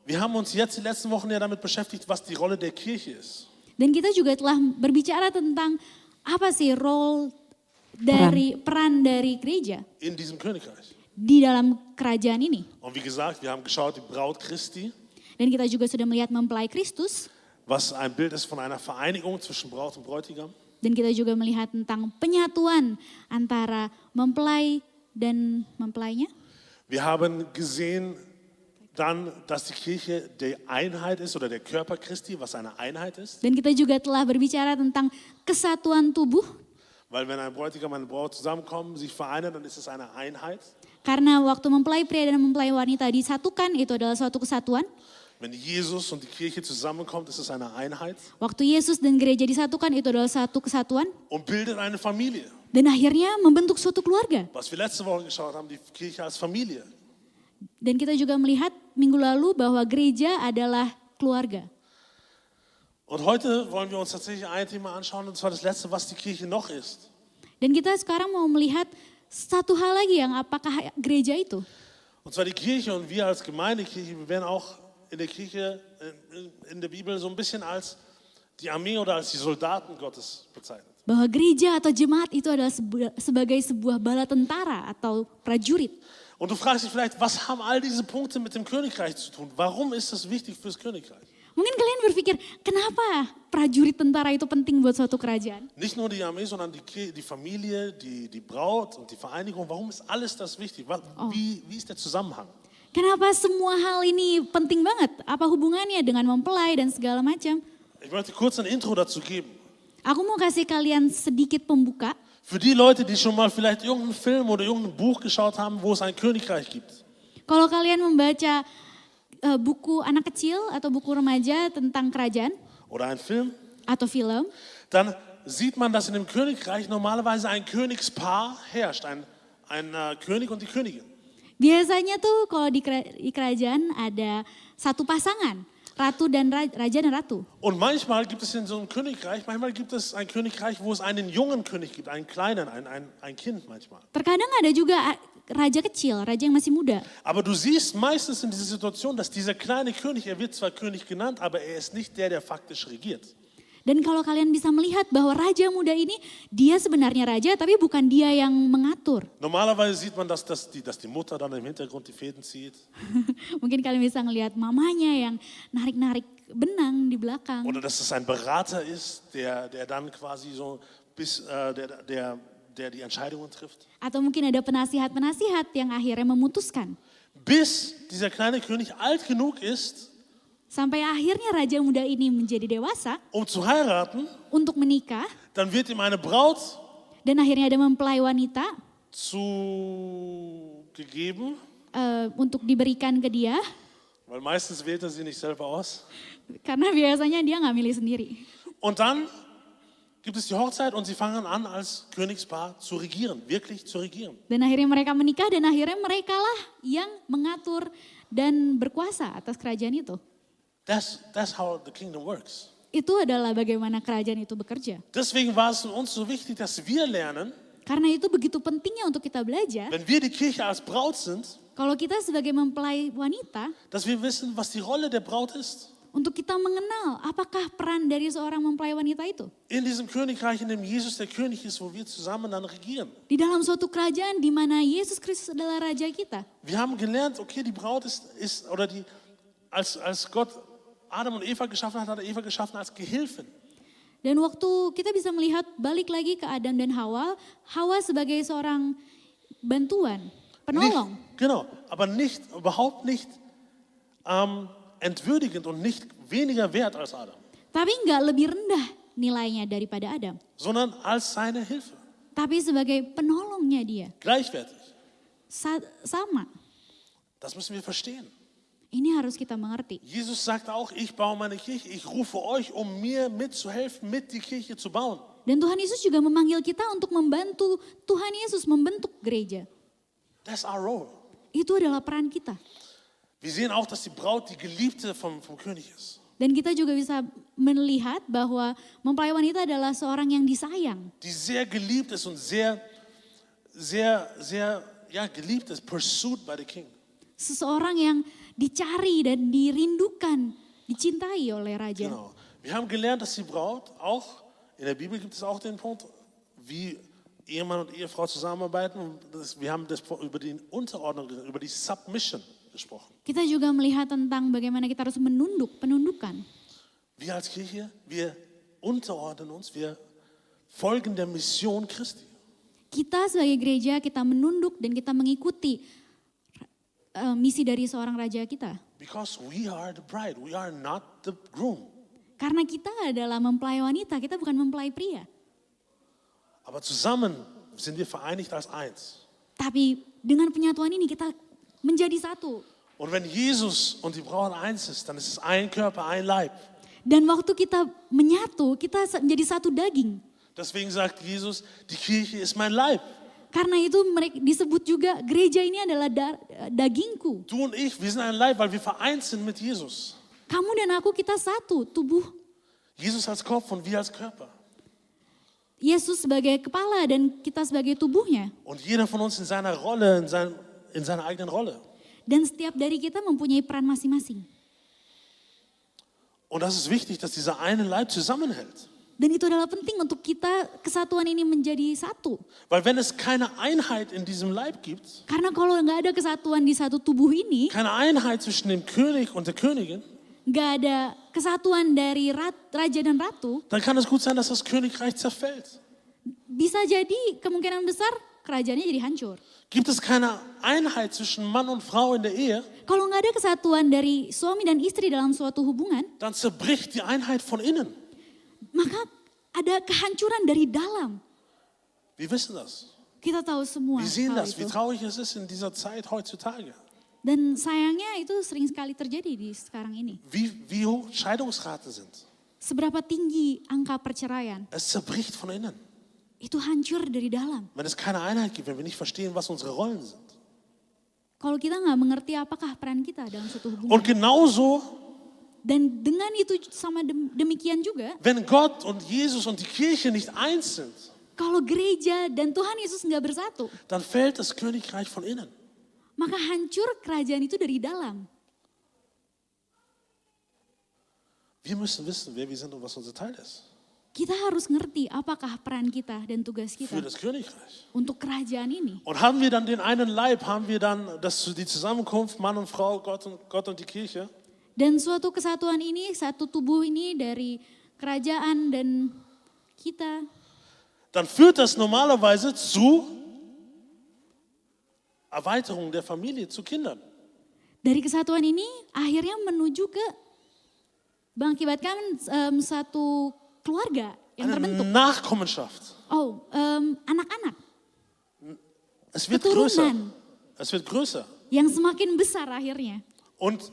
wir haben uns jetzt die letzten Wochen ja damit beschäftigt, was die Rolle der Kirche ist. Dan kita juga telah berbicara tentang apa sih peran dari gereja In diesem Königreich. di dalam kerajaan ini. Und wie gesagt, wir haben geschaut, die Braut Christi, Dan kita juga sudah melihat mempelai Kristus. was ein Bild ist von einer Vereinigung zwischen Braut und Bräutigam. Dan kita juga melihat tentang penyatuan antara mempelai dan mempelainya. Wir haben gesehen dann, dass die Kirche die Einheit ist oder der Körper Christi, was eine Einheit ist. Dan kita juga telah berbicara tentang kesatuan tubuh. Weil wenn ein Bräutigam und eine Braut zusammenkommen, sich vereinen, dann ist es eine Einheit. Karena waktu mempelai pria dan mempelai wanita disatukan, itu adalah suatu kesatuan. Wenn Jesus und die Kirche zusammenkommt, ist es eine Einheit Waktu Yesus dan gereja disatukan, itu adalah satu kesatuan. und bildet eine Familie. Dan akhirnya membentuk suatu keluarga. Was wir letzte Woche geschaut haben, die Kirche als Familie. Dan kita juga melihat minggu lalu bahwa gereja adalah keluarga. Und heute wollen wir uns tatsächlich ein Thema anschauen, und zwar das letzte, was die Kirche noch ist. Dan kita sekarang mau melihat satu hal lagi yang apakah gereja itu. Und zwar die Kirche und wir als Gemeindekirche, wir werden auch in der Kirche, in der Bibel so ein bisschen als die Armee oder als die Soldaten Gottes bezeichnet. Bahwa gereja atau jemaat itu adalah sebagai sebuah bala tentara atau prajurit. Und du fragst dich vielleicht, was haben all diese Punkte mit dem Königreich zu tun? Warum ist das wichtig fürs Königreich? Mungkin kalian berpikir, kenapa prajurit tentara itu penting buat suatu kerajaan? Nicht nur die Armee, sondern die Familie, die Braut und die Vereinigung. Warum ist alles das wichtig? Wie ist der Zusammenhang? Kenapa semua hal ini penting banget? Apa hubungannya dengan mempelai dan segala macam? Ich möchte kurz ein Intro dazu geben. Aku mau kasih kalian sedikit pembuka. Für die Leute, die schon mal vielleicht irgendeinen Film oder irgendein Buch geschaut haben, wo es ein Königreich gibt. Kalau kalian membaca buku anak kecil atau buku remaja tentang kerajaan Oder ein Film. atau film, Dann sieht man, dass in dem Königreich normalerweise ein Königspaar herrscht. Ein König und die Königin. biasanya tuh kalau di kerajaan ada satu pasangan, ratu dan raja dan ratu. Und manchmal gibt es in so einem Königreich, manchmal gibt es ein Königreich, wo es einen jungen König gibt, einen kleinen, ein Kind manchmal. Terkadang ada juga raja kecil, raja yang masih muda. Aber du siehst meistens in dieser Situation, dass dieser kleine König, er wird zwar König genannt, aber er ist nicht der faktisch regiert. Dan kalau kalian bisa melihat bahwa raja muda ini, dia sebenarnya raja tapi bukan dia yang mengatur. Normalerweise sieht man, dass die Mutter dann im Hintergrund die Fäden zieht. Mungkin kalian bisa ngelihat mamanya yang narik-narik benang di belakang. Oder dass es ein Berater ist, der dann quasi so der die Entscheidungen trifft. Atau mungkin ada penasihat-penasihat yang akhirnya memutuskan. Bis dieser kleine König alt genug ist, Sampai akhirnya raja muda ini menjadi dewasa zu heiraten, untuk menikah. dann wird ihm eine Braut Dan akhirnya ada mempelai wanita gegeben, untuk diberikan ke dia. weil meistens wählt er sie nicht selber aus. Karena biasanya dia nggak milih sendiri. Und dann gibt es die Hochzeit und sie fangen an als Königspaar zu regieren, wirklich zu regieren. Dan akhirnya mereka menikah dan akhirnya mereka lah yang mengatur dan berkuasa atas kerajaan itu. That's how the kingdom works. Itu adalah bagaimana kerajaan itu bekerja. Deswegen war es uns so wichtig, dass wir lernen, Karena itu begitu pentingnya untuk kita belajar, wenn wir die Kirche als Braut sind, kalau kita sebagai mempelai wanita, dass wir wissen, was die Rolle der Braut ist. untuk kita mengenal apakah peran dari seorang mempelai wanita itu. In diesem Königreich, in dem Jesus der König ist, wo wir zusammen dann regieren. Di dalam suatu kerajaan di mana Yesus Kristus adalah Raja kita. Wir haben gelernt, okay, die Braut als Gott Adam und Eva geschaffen hat, hat er Eva geschaffen als Gehilfin. Dan waktu kita bisa melihat balik lagi ke Adam dan Hawa, Hawa sebagai seorang bantuan, penolong. Nicht, genau, aber überhaupt nicht entwürdigend und nicht weniger wert als Adam, Tapi nggak lebih rendah nilainya daripada Adam. sondern als seine Hilfe. Tapi sebagai penolongnya dia. Gleichwertig. Sama. Das müssen wir verstehen. Ini harus kita mengerti. Jesus sagt auch, ich baue meine Kirche, ich rufe euch, um mir mitzuhelfen, mit die Kirche zu bauen. Dan Tuhan Yesus juga memanggil kita untuk membantu Tuhan Yesus membentuk gereja. That's our role. Itu adalah peran kita. Wir sehen auch, dass die Braut die Geliebte vom König ist. Dan kita juga bisa melihat bahwa mempelai wanita adalah seorang yang disayang. Die sehr geliebt ist und sehr geliebt ist, pursued by the king. Seseorang yang dicari dan dirindukan, dicintai oleh Raja. Genau. Wir haben gelernt, dass die Braut auch, in der Bibel gibt es auch den Punkt, wie Ehemann und Ehefrau zusammenarbeiten. Wir haben das über die Unterordnung, über die Submission gesprochen. Kita juga melihat tentang bagaimana kita harus penundukan. Wir als Kirche, wir unterordnen uns, wir folgen der Mission Christi. Kita sebagai gereja, kita menunduk dan kita mengikuti misi dari seorang raja kita. Because we are the bride, we are not the groom. Karena kita adalah mempelai wanita, kita bukan mempelai pria. Aber zusammen sind wir vereinigt als eins. Tapi dengan penyatuan ini kita menjadi satu. Und wenn Jesus und die Braut eins ist, dann ist es ein Körper, ein Leib. Dan waktu kita menyatu, kita menjadi satu daging. Deswegen sagt Jesus, die Kirche ist mein Leib. Karena itu mereka disebut juga gereja ini adalah dagingku. Du und ich, wir sind ein Leib, weil wir vereint sind mit Jesus. Kamu dan aku kita satu, tubuh. Jesus als Kopf und wir als Körper. Yesus sebagai kepala dan kita sebagai tubuhnya. Und jeder von uns in seiner Rolle, in seiner eigenen Rolle. Dan setiap dari kita mempunyai peran masing-masing. Und das ist wichtig, dass dieser eine Leib zusammenhält. Dan itu adalah penting untuk kita kesatuan ini menjadi satu. Weil wenn es keine Einheit in diesem Leib gibt, Karena kalau nggak ada kesatuan di satu tubuh ini, keine Einheit zwischen dem König und der Königin, nggak ada kesatuan dari raja dan ratu, dann kann es gut sein, dass das Königreich zerfällt. bisa jadi kemungkinan besar kerajaannya jadi hancur. Gibt es keine Einheit zwischen Mann und Frau in der Ehe, Kalau nggak ada kesatuan dari suami dan istri dalam suatu hubungan, dann zerbricht die Einheit von innen. maka ada kehancuran dari dalam. Wir wissen das. Kita tahu semua Wir sehen hal das, wie itu. traurig es ist in dieser Zeit heutzutage. Dan sayangnya itu sering sekali terjadi di sekarang ini. Wie hoch Scheidungsraten sind. Seberapa tinggi angka perceraian, Es zerbricht von innen. itu hancur dari dalam. Wenn es keine Einheit gibt, wenn wir nicht verstehen, was unsere Rollen sind. Kalau kita nggak mengerti apakah peran kita dalam suatu hubungan. Und genauso, Dan dengan itu sama demikian juga, wenn Gott und Jesus und die Kirche nicht eins sind, kalau gereja dan Tuhan Yesus nggak bersatu, dann fällt das Königreich von innen. maka hancur kerajaan itu dari dalam. Wir müssen wissen, wer wir sind und was unser Teil ist. Kita harus ngerti apakah peran kita dan tugas Für kita das Königreich. untuk kerajaan ini. Und haben wir dann den einen Leib, haben wir dann die Zusammenkunft, Mann und Frau, Gott und die Kirche. Dan suatu kesatuan ini, satu tubuh ini dari kerajaan dan kita, Dann führt das normalerweise zu Erweiterung der Familie, zu Kindern. dari kesatuan ini akhirnya menuju ke mengakibatkan satu keluarga yang Eine terbentuk. Nachkommenschaft. Oh, anak-anak Es wird Keturunan. größer. Es wird größer. yang semakin besar akhirnya. Und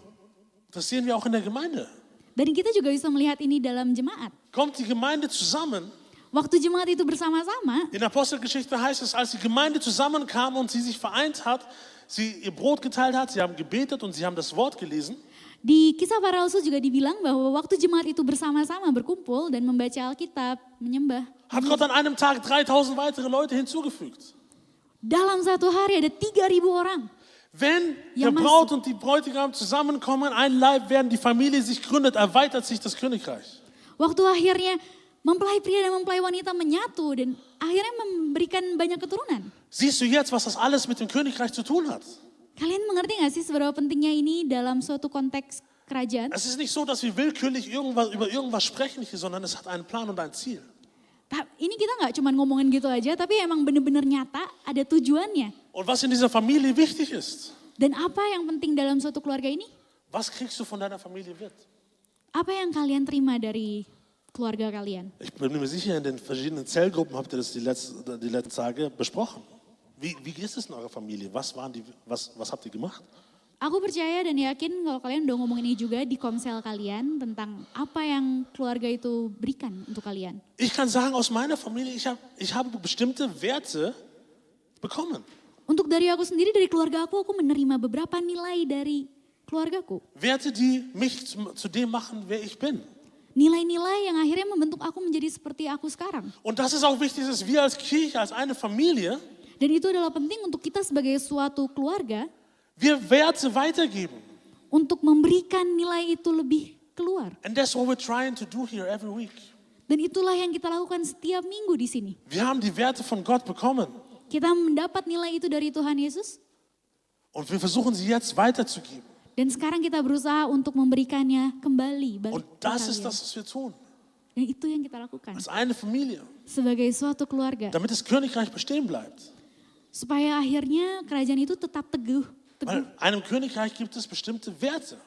das sehen wir auch in der Gemeinde. Dan kita juga bisa melihat ini dalam jemaat. Kommt die Gemeinde zusammen? Waktu jemaat itu bersama-sama, In der Apostelgeschichte heißt es, als die Gemeinde zusammenkam und sie sich vereint hat, sie ihr Brot geteilt hat, sie haben gebetet und sie haben das Wort gelesen. Di Kisah Para Rasul juga dibilang bahwa waktu jemaat itu bersama-sama berkumpul dan membaca Alkitab, menyembah. hat Gott an einem Tag 3000 weitere Leute hinzugefügt. Dalam satu hari ada 3.000 orang. Wenn Ja, der Mas- Braut und die Bräutigam zusammenkommen, ein Leib werden, die Familie sich gründet, erweitert sich das Königreich. Waktu akhirnya mempelai pria dan mempelai wanita menyatu dan akhirnya memberikan banyak keturunan. Siehst du jetzt, was das alles mit dem Königreich zu tun hat? Kalian mengerti gak sih seberapa pentingnya ini dalam suatu konteks kerajaan? Es ist nicht so, dass wir willkürlich über irgendwas sprechen hier, sondern es hat einen Plan und ein Ziel. Ini kita nggak cuma ngomongin gitu aja, tapi emang bener-bener nyata, ada tujuannya. Und was in dieser Familie wichtig ist, Dan apa yang penting dalam suatu keluarga ini? was kriegst du von deiner Familie mit? Apa yang kalian terima dari keluarga kalian? Ich bin mir sicher, in den verschiedenen Zellgruppen habt ihr das die letzten Tage besprochen. Wie ist es in eurer Familie? Was habt ihr gemacht? Aku percaya dan yakin kalau kalian udah ngomongin ini juga di komsel kalian tentang apa yang keluarga itu berikan untuk kalian. Ich kann sagen, aus meiner Familie, ich habe bestimmte Werte bekommen. Untuk dari aku sendiri, dari keluarga aku menerima beberapa nilai dari keluargaku. Werte, die mich zu dem machen, wer ich bin. Nilai-nilai yang akhirnya membentuk aku menjadi seperti aku sekarang. Und das ist auch wichtig, dass wir als Kirche, als eine Familie, Dan itu adalah penting untuk kita sebagai suatu keluarga wir Werte weitergeben. untuk memberikan nilai itu lebih keluar. And that's what we're trying to do here every week. Dan itulah yang kita lakukan setiap minggu di sini. Wir haben die Werte von Gott bekommen Kita mendapat nilai itu dari Tuhan Yesus und wir versuchen sie jetzt weiterzugeben. dan sekarang kita berusaha untuk memberikannya kembali balik Und ke das ist kalian. das, was wir tun. Dan itu yang kita lakukan Als eine Familie. sebagai suatu keluarga. Damit das Königreich bestehen bleibt. Supaya akhirnya kerajaan itu tetap teguh. Weil in einem Königreich gibt es bestimmte Werte.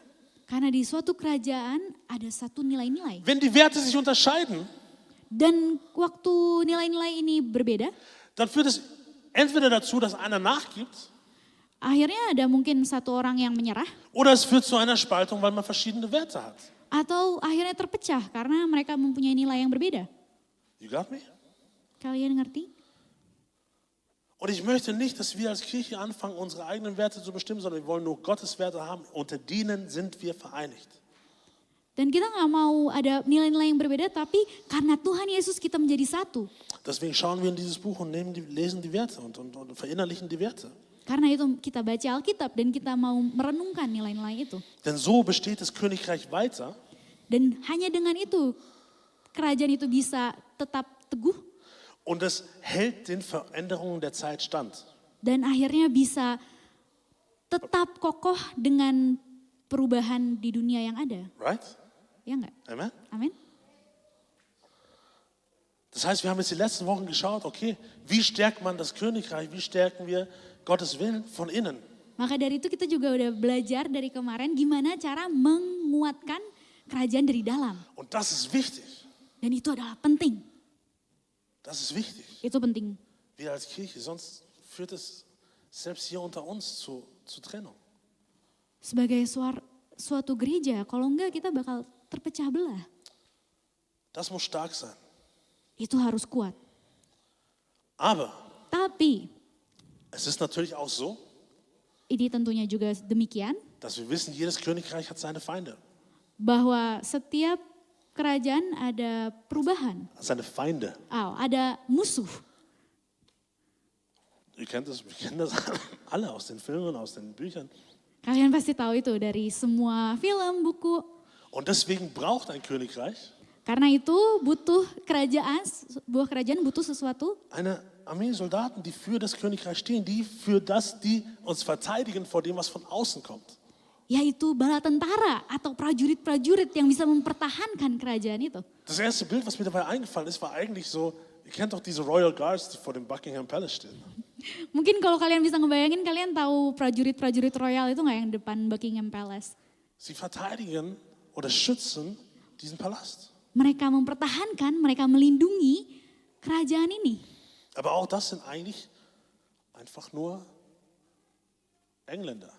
Karena di suatu kerajaan ada satu nilai-nilai. Wenn die Werte sich unterscheiden, Dan waktu nilai-nilai ini berbeda, dann führt es entweder dazu, dass einer nachgibt, akhirnya ada mungkin satu orang yang menyerah, oder es führt zu einer Spaltung, weil man verschiedene Werte hat. atau akhirnya terpecah karena mereka mempunyai nilai yang berbeda. You got me? Kalian ngerti? Und ich möchte nicht, dass wir als Kirche anfangen, unsere eigenen Werte zu bestimmen, sondern wir wollen nur Gottes Werte haben. Unter denen sind wir vereinigt. Dan kita nggak mau ada nilai-nilai yang berbeda, tapi karena Tuhan Yesus kita menjadi satu. Deswegen schauen wir in dieses Buch und lesen die Werte und verinnerlichen die Werte. Karena itu kita baca Alkitab dan kita mau merenungkan nilai-nilai itu. Denn so besteht das Königreich weiter. Dan hanya dengan itu kerajaan itu bisa tetap teguh Und es hält den Veränderungen der Zeit stand. dan akhirnya bisa tetap kokoh dengan perubahan di dunia yang ada. Right? Ya enggak? Amen? Amin. Das heißt, wir haben jetzt die letzten Wochen geschaut, okay, wie stärkt man das Königreich, wie stärken wir Gottes Willen von innen? Maka dari itu kita juga udah belajar dari kemarin gimana cara menguatkan kerajaan dari dalam. Und das ist wichtig. Dan itu adalah penting. Das ist wichtig. Itu penting. Wir als Kirche, sonst führt es selbst hier unter uns zu Trennung. Sebagai suatu gereja, kalau enggak kita bakal terpecah belah. Das muss stark sein. Itu harus kuat. Aber Tapi es ist natürlich auch so, ini tentunya juga demikian, dass wir wissen, jedes Königreich hat seine Feinde. bahwa setiap kerajaan ada perubahan. Seine Feinde. Ada musuh. Wir kennen das alle aus den Filmen, aus den Büchern. Kalian pasti tahu itu dari semua film, buku. Und deswegen braucht ein Königreich Karena itu butuh kerajaan, sebuah kerajaan butuh sesuatu, eine Armee Soldaten, die für das Königreich stehen, die uns verteidigen vor dem, was von außen kommt. yaitu bala tentara atau prajurit-prajurit yang bisa mempertahankan kerajaan itu. Das erste Bild, was mir dabei eingefallen ist, war eigentlich so, ihr kennt doch diese Royal Guards, die vor dem Buckingham Palace stehen. Mungkin kalau kalian bisa ngebayangin, kalian tahu prajurit-prajurit royal itu nggak yang depan Buckingham Palace. Sie verteidigen oder schützen diesen Palast. Mereka mempertahankan, mereka melindungi kerajaan ini. Aber auch das sind eigentlich einfach nur Engländer.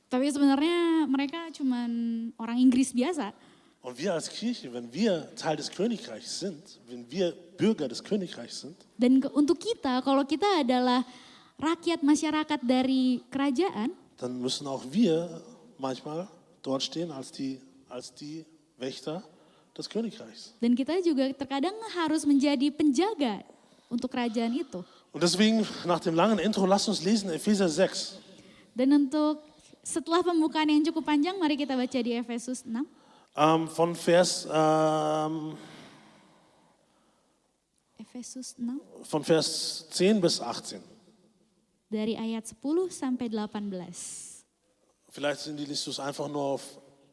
Tapi sebenarnya mereka cuman orang Inggris biasa. Und wir als Kirche, wenn wir Teil des Königreichs sind, wenn wir Bürger des Königreichs sind, Dan untuk kita, kalau kita adalah rakyat masyarakat dari kerajaan, dann müssen auch wir manchmal dort stehen als die Wächter des Königreichs. Dan kita juga terkadang harus menjadi penjaga untuk kerajaan itu. Und deswegen, nach dem langen Intro, lasst uns lesen Epheser 6. Dan untuk setelah pembukaan yang cukup panjang, mari kita baca di Efesus 6. Efesus 6 Von Vers 10 bis 18. dari ayat 10 sampai 18. Vielleicht liest du es einfach nur auf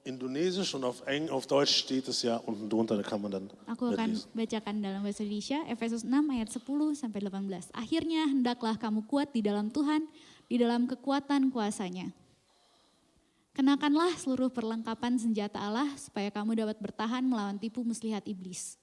Indonesisch und auf Deutsch steht es ja unten drunter, da kann man dann Aku akan mitlesen. bacakan dalam bahasa Indonesia, Efesus 6 ayat 10 sampai 18. Akhirnya hendaklah kamu kuat di dalam Tuhan, di dalam kekuatan kuasa-Nya. Kenakanlah seluruh perlengkapan senjata Allah supaya kamu dapat bertahan melawan tipu muslihat iblis.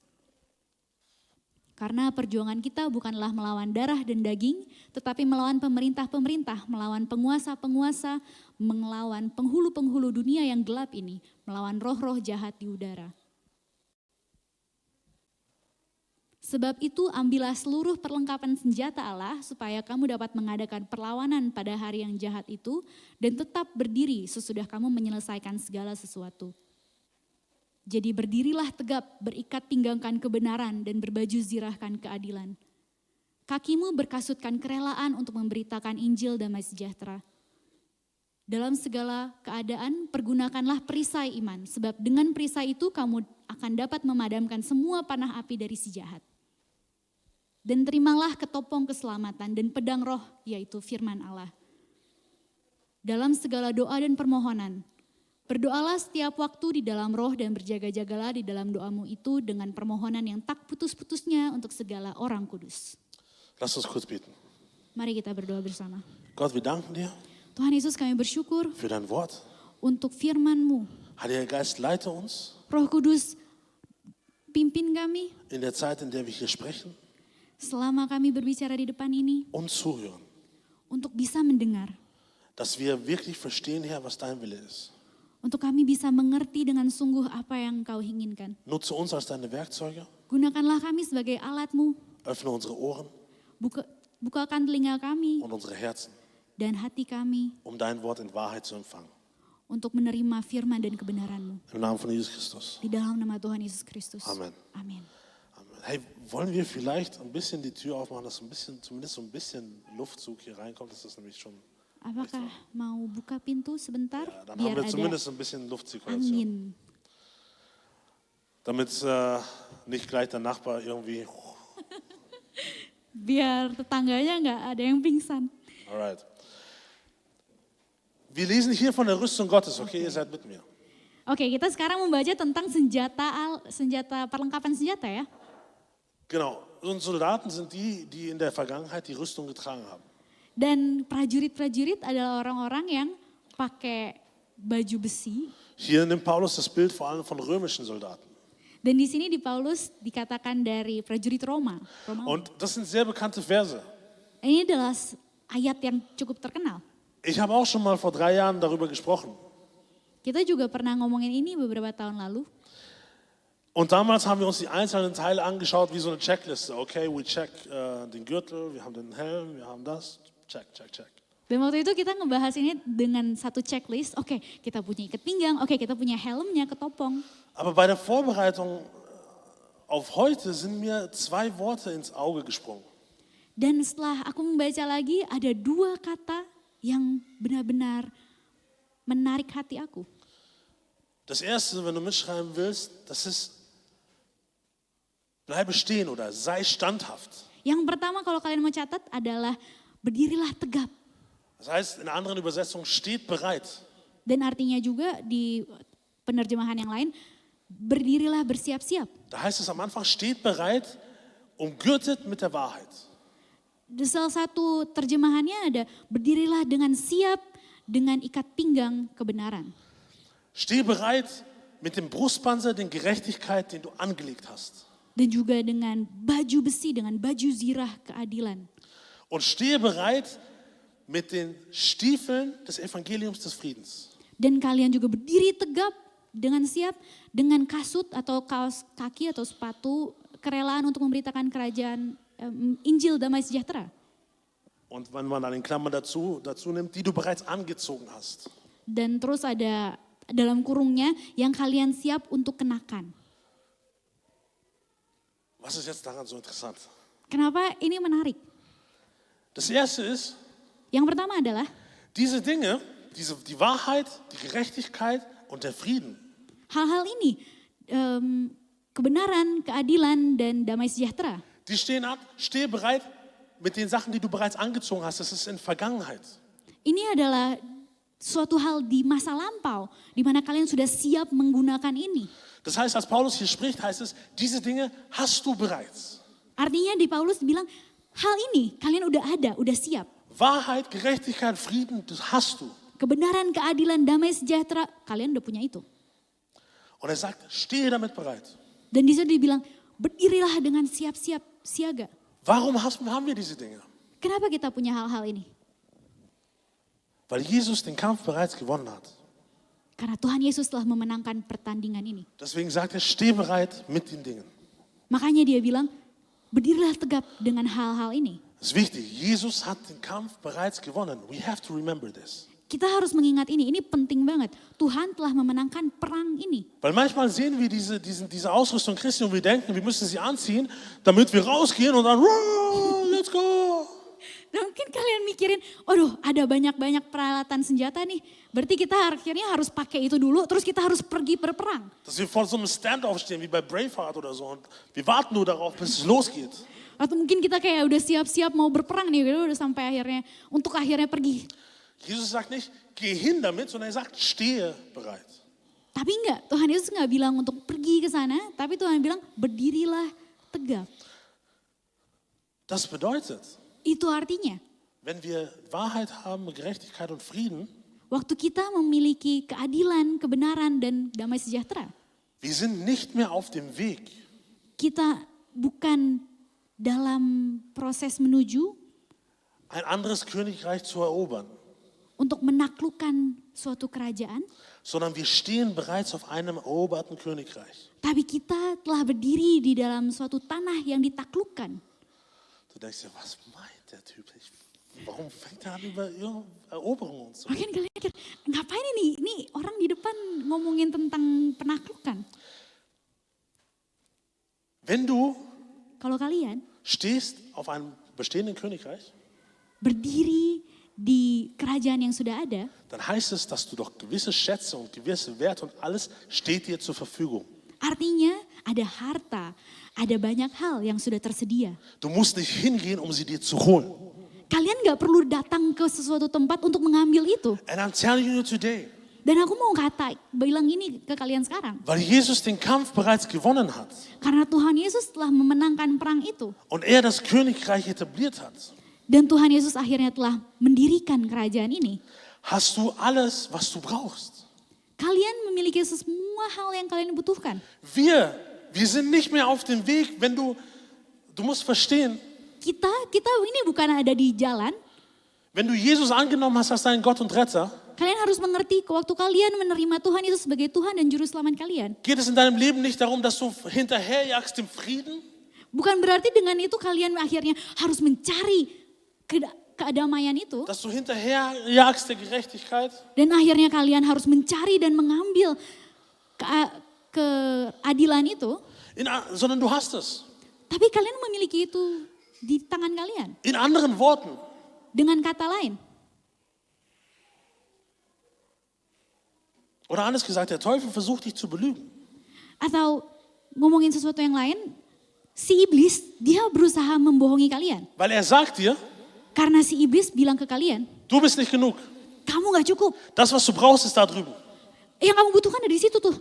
Karena perjuangan kita bukanlah melawan darah dan daging, tetapi melawan pemerintah-pemerintah, melawan penguasa-penguasa, melawan penghulu-penghulu dunia yang gelap ini, melawan roh-roh jahat di udara. Sebab itu ambillah seluruh perlengkapan senjata Allah supaya kamu dapat mengadakan perlawanan pada hari yang jahat itu dan tetap berdiri sesudah kamu menyelesaikan segala sesuatu. Jadi berdirilah tegap, berikat pinggangkan kebenaran dan berbaju zirahkan keadilan. Kakimu berkasutkan kerelaan untuk memberitakan Injil damai sejahtera. Dalam segala keadaan pergunakanlah perisai iman, sebab dengan perisai itu kamu akan dapat memadamkan semua panah api dari si jahat. Dan terimalah ketopong keselamatan dan pedang roh, yaitu firman Allah. Dalam segala doa dan permohonan, berdoalah setiap waktu di dalam roh dan berjaga-jagalah di dalam doamu itu dengan permohonan yang tak putus-putusnya untuk segala orang kudus. Lass uns kurz beten. Mari kita berdoa bersama. Gott, wir danken dir Tuhan Yesus, kami bersyukur für dein Wort. untuk firman-Mu. Heiliger Geist, leite uns Roh Kudus, pimpin kami in der Zeit, in der wir hier sprechen selama kami berbicara di depan ini und zuhören, untuk bisa mendengar. dass wir wirklich verstehen, Herr, was dein Wille ist. Untuk kami bisa mengerti dengan sungguh apa yang Kau inginkan. Nutze uns als deine Werkzeuge, Gunakanlah kami sebagai alat-Mu. öffne unsere Ohren Bukakan telinga kami und unsere Herzen, dan hati kami um dein Wort in Wahrheit zu empfangen. untuk menerima firman dan kebenaran-Mu. Im Namen von Jesus Christus. Di dalam nama Tuhan Yesus Kristus. Amen. Amin. Amen. Hey, wollen wir vielleicht ein bisschen die Tür aufmachen, dass zumindest so ein bisschen Luftzug hier reinkommt? Das ist nämlich schon, Apakah mau buka pintu sebentar ja, dann biar haben wir ada zumindest ein bisschen Luftzirkulation. angin. Damit nicht gleich der Nachbar irgendwie. Biar tetangganya nggak ada yang pingsan. Alright. Wir lesen hier von der Rüstung Gottes, okay? Ihr seid mit mir. Oke, kita sekarang membaca tentang senjata perlengkapan senjata ya. Genau. Und Soldaten sind die in der Vergangenheit die Rüstung getragen haben. Dan prajurit-prajurit adalah orang-orang yang pakai baju besi. Hier nimmt Paulus das Bild vor allem von römischen Soldaten. Dan di sini di Paulus dikatakan dari prajurit Roma. Und das sind sehr bekannte Verse. Ini adalah ayat yang cukup terkenal. Ich habe auch schon mal vor 3 Jahren darüber gesprochen. Kita juga pernah ngomongin ini beberapa tahun lalu. Und damals haben wir uns die einzelnen Teile angeschaut wie so eine Checkliste. Okay, we check den Gürtel, wir haben den Helm, wir haben das. Check, check, check. Dan waktu itu kita ngebahas ini dengan satu checklist. Oke, kita punya ikat pinggang. Oke, kita punya helmnya, ketopong. Aber bei der Vorbereitung auf heute sind mir 2 Worte ins Auge gesprungen. Dan setelah aku membaca lagi, ada 2 kata yang benar-benar menarik hati aku. Das erste, wenn du mitschreiben willst, das ist, bleibe stehen oder sei standhaft. Yang pertama kalau kalian mau catat adalah berdirilah tegap. Das heißt in anderen Übersetzungen, steht bereit. Dan artinya juga di penerjemahan yang lain, berdirilah bersiap-siap. Da heißt es am Anfang, steht bereit, umgürtet mit der Wahrheit. Di salah satu terjemahannya ada, berdirilah dengan siap dengan ikat pinggang kebenaran. Steh bereit mit dem Brustpanzer der Gerechtigkeit, den du angelegt hast. Dan juga dengan baju besi, dengan baju zirah keadilan. Und stehe bereit mit den Stiefeln des Evangeliums des Friedens. Dan kalian juga berdiri tegap dengan siap dengan kasut atau kaos kaki atau sepatu kerelaan untuk memberitakan kerajaan Injil damai sejahtera. Und wenn man dann in Klammern dazu nimmt, die du bereits angezogen hast. Dan terus ada dalam kurungnya yang kalian siap untuk kenakan. Was ist jetzt daran so interessant? Kenapa ini menarik? Das erste ist, Yang pertama adalah diese Dinge, die Wahrheit, die Gerechtigkeit und der Frieden, hal-hal ini, kebenaran, keadilan, dan damai sejahtera. die steh bereit mit den Sachen, die du bereits angezogen hast. Das ist in Vergangenheit. Ini adalah suatu hal di masa lampau, di mana kalian sudah siap menggunakan ini. Das heißt, als Paulus hier spricht, heißt es, diese Dinge hast du bereits. Artinya di Paulus bilang, hal ini kalian udah ada, udah siap. Wahrheit, Gerechtigkeit, Frieden, das hast du. Kebenaran, keadilan, damai sejahtera, kalian udah punya itu. Und er sagt, stehe damit bereit. Dan di situ dibilang, berdirilah dengan siap-siap siaga. Warum haben wir diese Dinge? Kenapa kita punya hal-hal ini? Weil Jesus den Kampf bereits gewonnen hat. Karena Tuhan Yesus telah memenangkan pertandingan ini. Deswegen sagt er, steh bereit mit den Dingen. Makanya dia bilang, berdirilah tegap dengan hal-hal ini. Das ist wichtig. Jesus hat den Kampf bereits gewonnen. We have to remember this. Kita harus mengingat ini penting banget. Tuhan telah memenangkan perang ini. Weil manchmal sehen wir diese Ausrüstung Christi und wir denken, wir müssen sie anziehen, damit wir rausgehen und dann, let's go. Dan mungkin kalian mikirin, aduh ada banyak-banyak peralatan senjata nih. Berarti kita akhirnya harus pakai itu dulu, terus kita harus pergi berperang. Dass wir vor so einem Standoff stehen, wie bei Braveheart oder so, und wir warten nur darauf, bis es losgeht. Atau mungkin kita kayak udah siap-siap mau berperang nih, udah sampai akhirnya, untuk akhirnya pergi. Jesus sagt nicht, geh hin damit, sondern er sagt, stehe bereit. Tapi enggak, Tuhan Yesus enggak bilang untuk pergi ke sana, tapi Tuhan bilang berdirilah tegap. Das bedeutet, Itu artinya, wenn wir Wahrheit haben, Gerechtigkeit und Frieden, waktu kita memiliki keadilan, kebenaran, dan damai sejahtera, wir sind nicht mehr auf dem Weg, kita bukan dalam proses menuju ein anderes Königreich zu erobern, untuk menaklukkan suatu kerajaan, sondern wir stehen bereits auf einem eroberten Königreich. tapi kita telah berdiri di dalam suatu tanah yang ditaklukkan. Du denkst dir, was meint der Typ? Warum fängt er an über Eroberung und so? Mungkin kalian mikir, ngapain ini orang di depan ngomongin tentang penaklukan. Wenn du Kalau kalian stehst auf einem bestehenden Königreich, berdiri di kerajaan yang sudah ada, dann heißt es, dass du doch gewisse Schätze und gewisse Werte und alles steht dir zur Verfügung. artinya ada harta, ada banyak hal yang sudah tersedia. Du musst nicht hingehen, um sie dir zu holen. Kalian gak perlu datang ke sesuatu tempat untuk mengambil itu. And I'm telling you today, Dan aku mau bilang ini ke kalian sekarang. weil Jesus den Kampf bereits gewonnen hat Karena Tuhan Yesus telah memenangkan perang itu. und er das Königreich etabliert hat, Dan Tuhan Yesus akhirnya telah mendirikan kerajaan ini. hast du alles, was du brauchst. Kalian memiliki semua hal yang kalian butuhkan. Wir sind nicht mehr auf dem Weg, wenn du musst verstehen, Kita ini bukan ada di jalan. wenn du Jesus angenommen hast als deinen Gott und Retter, Kalian harus mengerti waktu kalian menerima Tuhan Yesus sebagai Tuhan dan Juru Selamat kalian. geht es in deinem Leben nicht darum, dass du hinterherjagst dem Frieden, Bukan berarti dengan itu kalian akhirnya harus mencari kedamaian itu. dass du hinterherjagst der Gerechtigkeit, Dan akhirnya kalian harus mencari dan mengambil keadilan itu. sondern du hast es. Tapi kalian memiliki itu di tangan kalian. In anderen Worten, Dengan kata lain. oder anders gesagt, der Teufel versucht dich zu belügen. Atau ngomongin sesuatu yang lain. Si iblis dia berusaha membohongi kalian. Weil er sagt dir, Karena si iblis bilang ke kalian. du bist nicht genug. Kamu gak cukup. Das, was du brauchst, ist da drüben. Yang kamu butuhkan ada di situ tuh.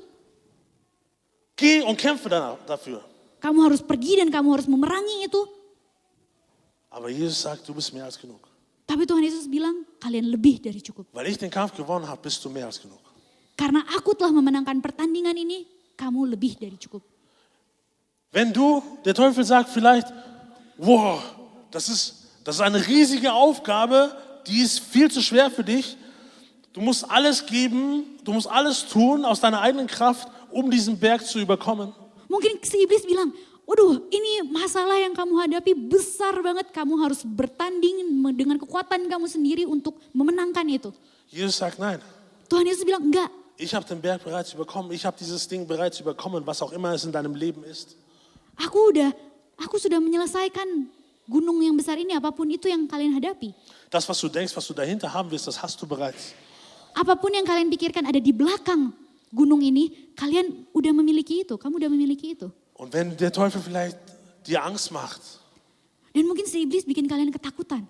Geh und kämpfe dafür. Kamu harus pergi dan kamu harus memerangi itu. Aber Jesus sagt, du bist mehr als genug. Tapi Tuhan Yesus bilang, kalian lebih dari cukup. Weil ich den Kampf gewonnen habe, bist du mehr als genug. Karena aku telah memenangkan pertandingan ini, kamu lebih dari cukup. Wenn der Teufel sagt vielleicht, wow, das ist eine riesige Aufgabe, die ist viel zu schwer für dich. Du musst alles geben, du musst alles tun aus deiner eigenen Kraft, um diesen Berg zu überkommen. Mungkin si iblis bilang, waduh ini masalah yang kamu hadapi besar banget. Kamu harus bertanding dengan kekuatan kamu sendiri untuk memenangkan itu. Jesus sagt nein. Tuhan Yesus bilang, enggak, Ich habe den Berg bereits überkommen. Ich habe dieses Ding bereits überkommen, was auch immer es in deinem Leben ist. Aku sudah menyelesaikan gunung yang besar ini, apapun itu yang kalian hadapi. Das, was du denkst, was du dahinter haben wirst, das hast du bereits. Apapun yang kalian pikirkan ada di belakang gunung ini, kalian udah memiliki itu, kamu udah memiliki itu. Und wenn der Teufel vielleicht dir Angst macht, Dan mungkin si iblis bikin kalian ketakutan.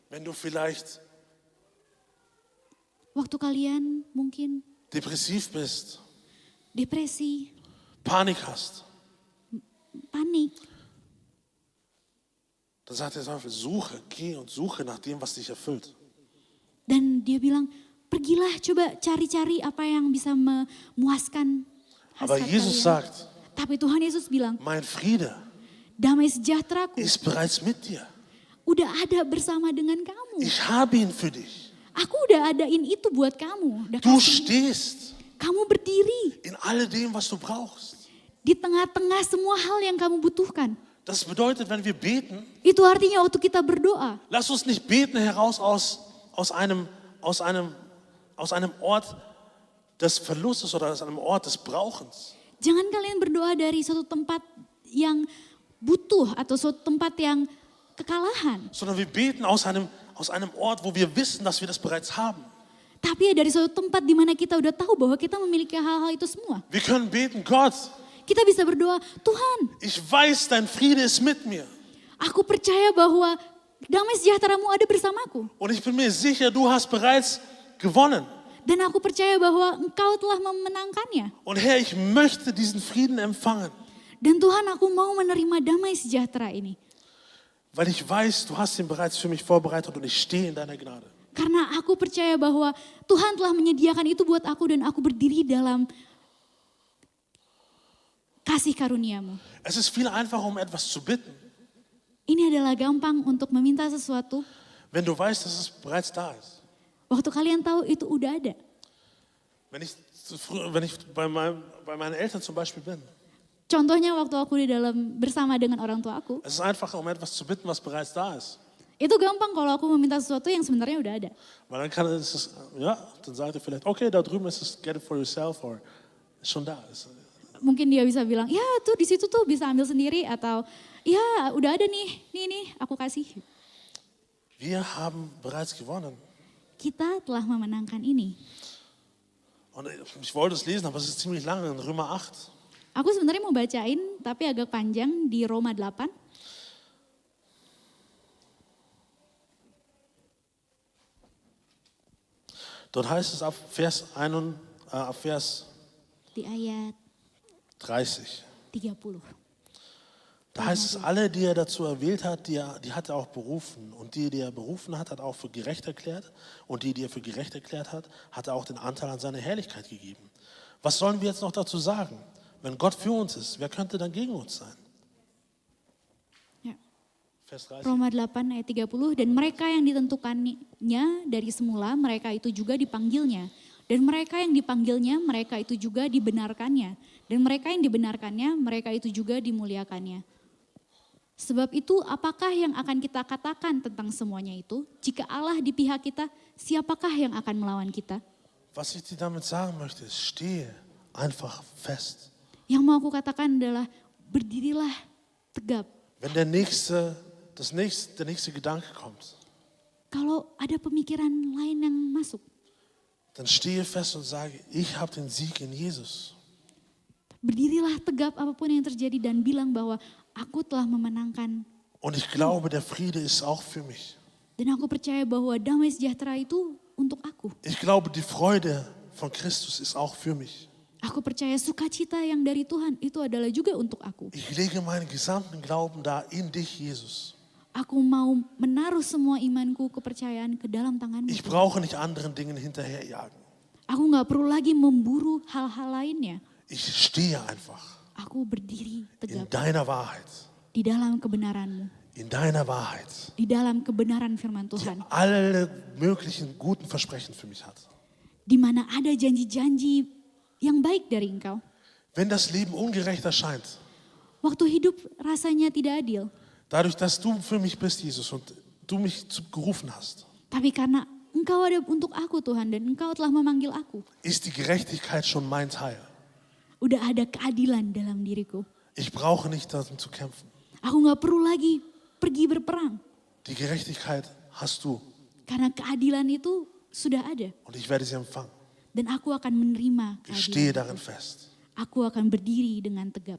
wenn du vielleicht Waktu kalian mungkin depressiv bist, depresi, Panik hast, panik. dann sagt der Teufel, geh und suche nach dem, was dich erfüllt. Dan dia bilang, pergilah coba cari-cari apa yang bisa memuaskan Aber hasrat Jesus kalian. sagt, Tapi Tuhan Yesus bilang, mein Friede damai sejahteraku ist bereits mit dir. udah ada bersama dengan kamu. Ich habe ihn für dich. Aku udah adain itu buat kamu. Udah Du kasih. stehst Kamu berdiri in alledem, was du brauchst. di tengah-tengah semua hal yang kamu butuhkan. Das bedeutet, wenn wir beten, Itu artinya waktu kita berdoa, lass uns nicht beten heraus aus einem Ort des Verlustes oder aus einem Ort des Brauchens. jangan kalian berdoa dari suatu tempat yang butuh atau suatu tempat yang kekalahan. Sondern wir beten aus einem Ort, wo wir wissen, dass wir das bereits haben. Tapi ya dari suatu tempat di mana kita udah tahu bahwa kita memiliki hal-hal itu semua. Wir können beten, Gott, Kita bisa berdoa, Tuhan, ich weiß, dein Friede ist mit mir. aku percaya bahwa damai sejahteramu ada bersamaku. Und ich bin mir sicher, du hast bereits gewonnen. Dan aku percaya bahwa engkau telah memenangkannya. Und Herr, ich möchte diesen Frieden empfangen, Dan Tuhan, aku mau menerima damai sejahtera ini. weil ich weiß, du hast ihn bereits für mich vorbereitet und ich stehe in deiner Gnade. Karena aku percaya bahwa Tuhan telah menyediakan itu buat aku dan aku berdiri dalam kasih karuniamu. Es ist viel einfacher, um etwas zu bitten, Ini adalah gampang untuk meminta sesuatu. wenn du weißt, dass es bereits da ist. Waktu kalian tahu itu udah ada. Wenn ich bei meinen Eltern zum Beispiel bin, Contohnya waktu aku bersama dengan orang tua aku. es ist einfacher, um etwas zu bitten, was bereits da ist. Itu gampang kalau aku meminta sesuatu yang sebenarnya udah ada. Weil dann sagt er vielleicht, okay, da drüben ist es, get it for yourself, or ist schon da. Mungkin dia bisa bilang, ya tuh di situ tuh bisa ambil sendiri. Atau ya udah ada nih aku kasih. Wir haben bereits gewonnen. Kita telah memenangkan ini. Und ich wollte es lesen, aber es ist ziemlich lang in Römer 8. Aku sebenarnya mau bacain tapi agak panjang di Roma 8. Dort heißt es ab Vers Di ayat 30. 30. Da heißt es, alle, die er dazu erwählt hat, die hat er auch berufen. Und die er berufen hat, hat er auch für gerecht erklärt. Und die er für gerecht erklärt hat, hat er auch den Anteil an seiner Herrlichkeit gegeben. Was sollen wir jetzt noch dazu sagen? Wenn Gott für uns ist, wer könnte dann gegen uns sein? Ya. Vers 30. Roma 8 ayat 30. Dan mereka yang ditentukannya dari semula, mereka itu juga dipanggilnya. Dan mereka yang dipanggilnya, mereka itu juga dibenarkannya. Dan mereka yang dibenarkannya, mereka itu juga dimuliakannya. Sebab itu apakah yang akan kita katakan tentang semuanya itu? Jika Allah di pihak kita, siapakah yang akan melawan kita? Was ich dir damit sagen möchte, ist, stehe einfach fest. Yang mau aku katakan adalah berdirilah tegap. Wenn der nächste Gedanke kommt, Kalau ada pemikiran lain yang masuk, dann stehe fest und sage, ich habe den Sieg in Jesus. berdirilah tegap apapun yang terjadi dan bilang bahwa aku telah memenangkan. Und ich glaube, der Friede ist auch für mich. Dan aku percaya bahwa damai sejahtera itu untuk aku. Ich glaube, die Freude von Christus ist auch für mich. Aku percaya sukacita yang dari Tuhan itu adalah juga untuk aku. Ich lege meinen gesamten Glauben da in dich, Jesus. Aku mau menaruh semua imanku, kepercayaan ke dalam tanganmu. Ich brauche nicht anderen Dingen hinterherjagen. Aku gak perlu lagi memburu hal-hal lainnya. Ich stehe einfach Aku berdiri in tegap deiner Wahrheit. di dalam kebenaranmu. In deiner Wahrheit. Di dalam kebenaran firman Die Tuhan. alle möglichen guten Versprechen für mich hat. Di mana ada janji-janji yang baik dari engkau. Wenn das Leben ungerecht erscheint, Waktu hidup rasanya tidak adil. dadurch, dass du für mich bist, Jesus, und du mich gerufen hast, Tapi karena Engkau ada untuk aku Tuhan dan Engkau telah memanggil aku. ist die Gerechtigkeit schon mein Teil. Udah ada keadilan dalam diriku. Ich brauche nicht darum zu kämpfen. Aku gak perlu lagi pergi berperang. Die Gerechtigkeit hast du Karena keadilan itu sudah ada. und ich werde sie empfangen. Dan aku akan menerima Ich stehe keadilan. darin fest. Aku akan berdiri dengan tegap.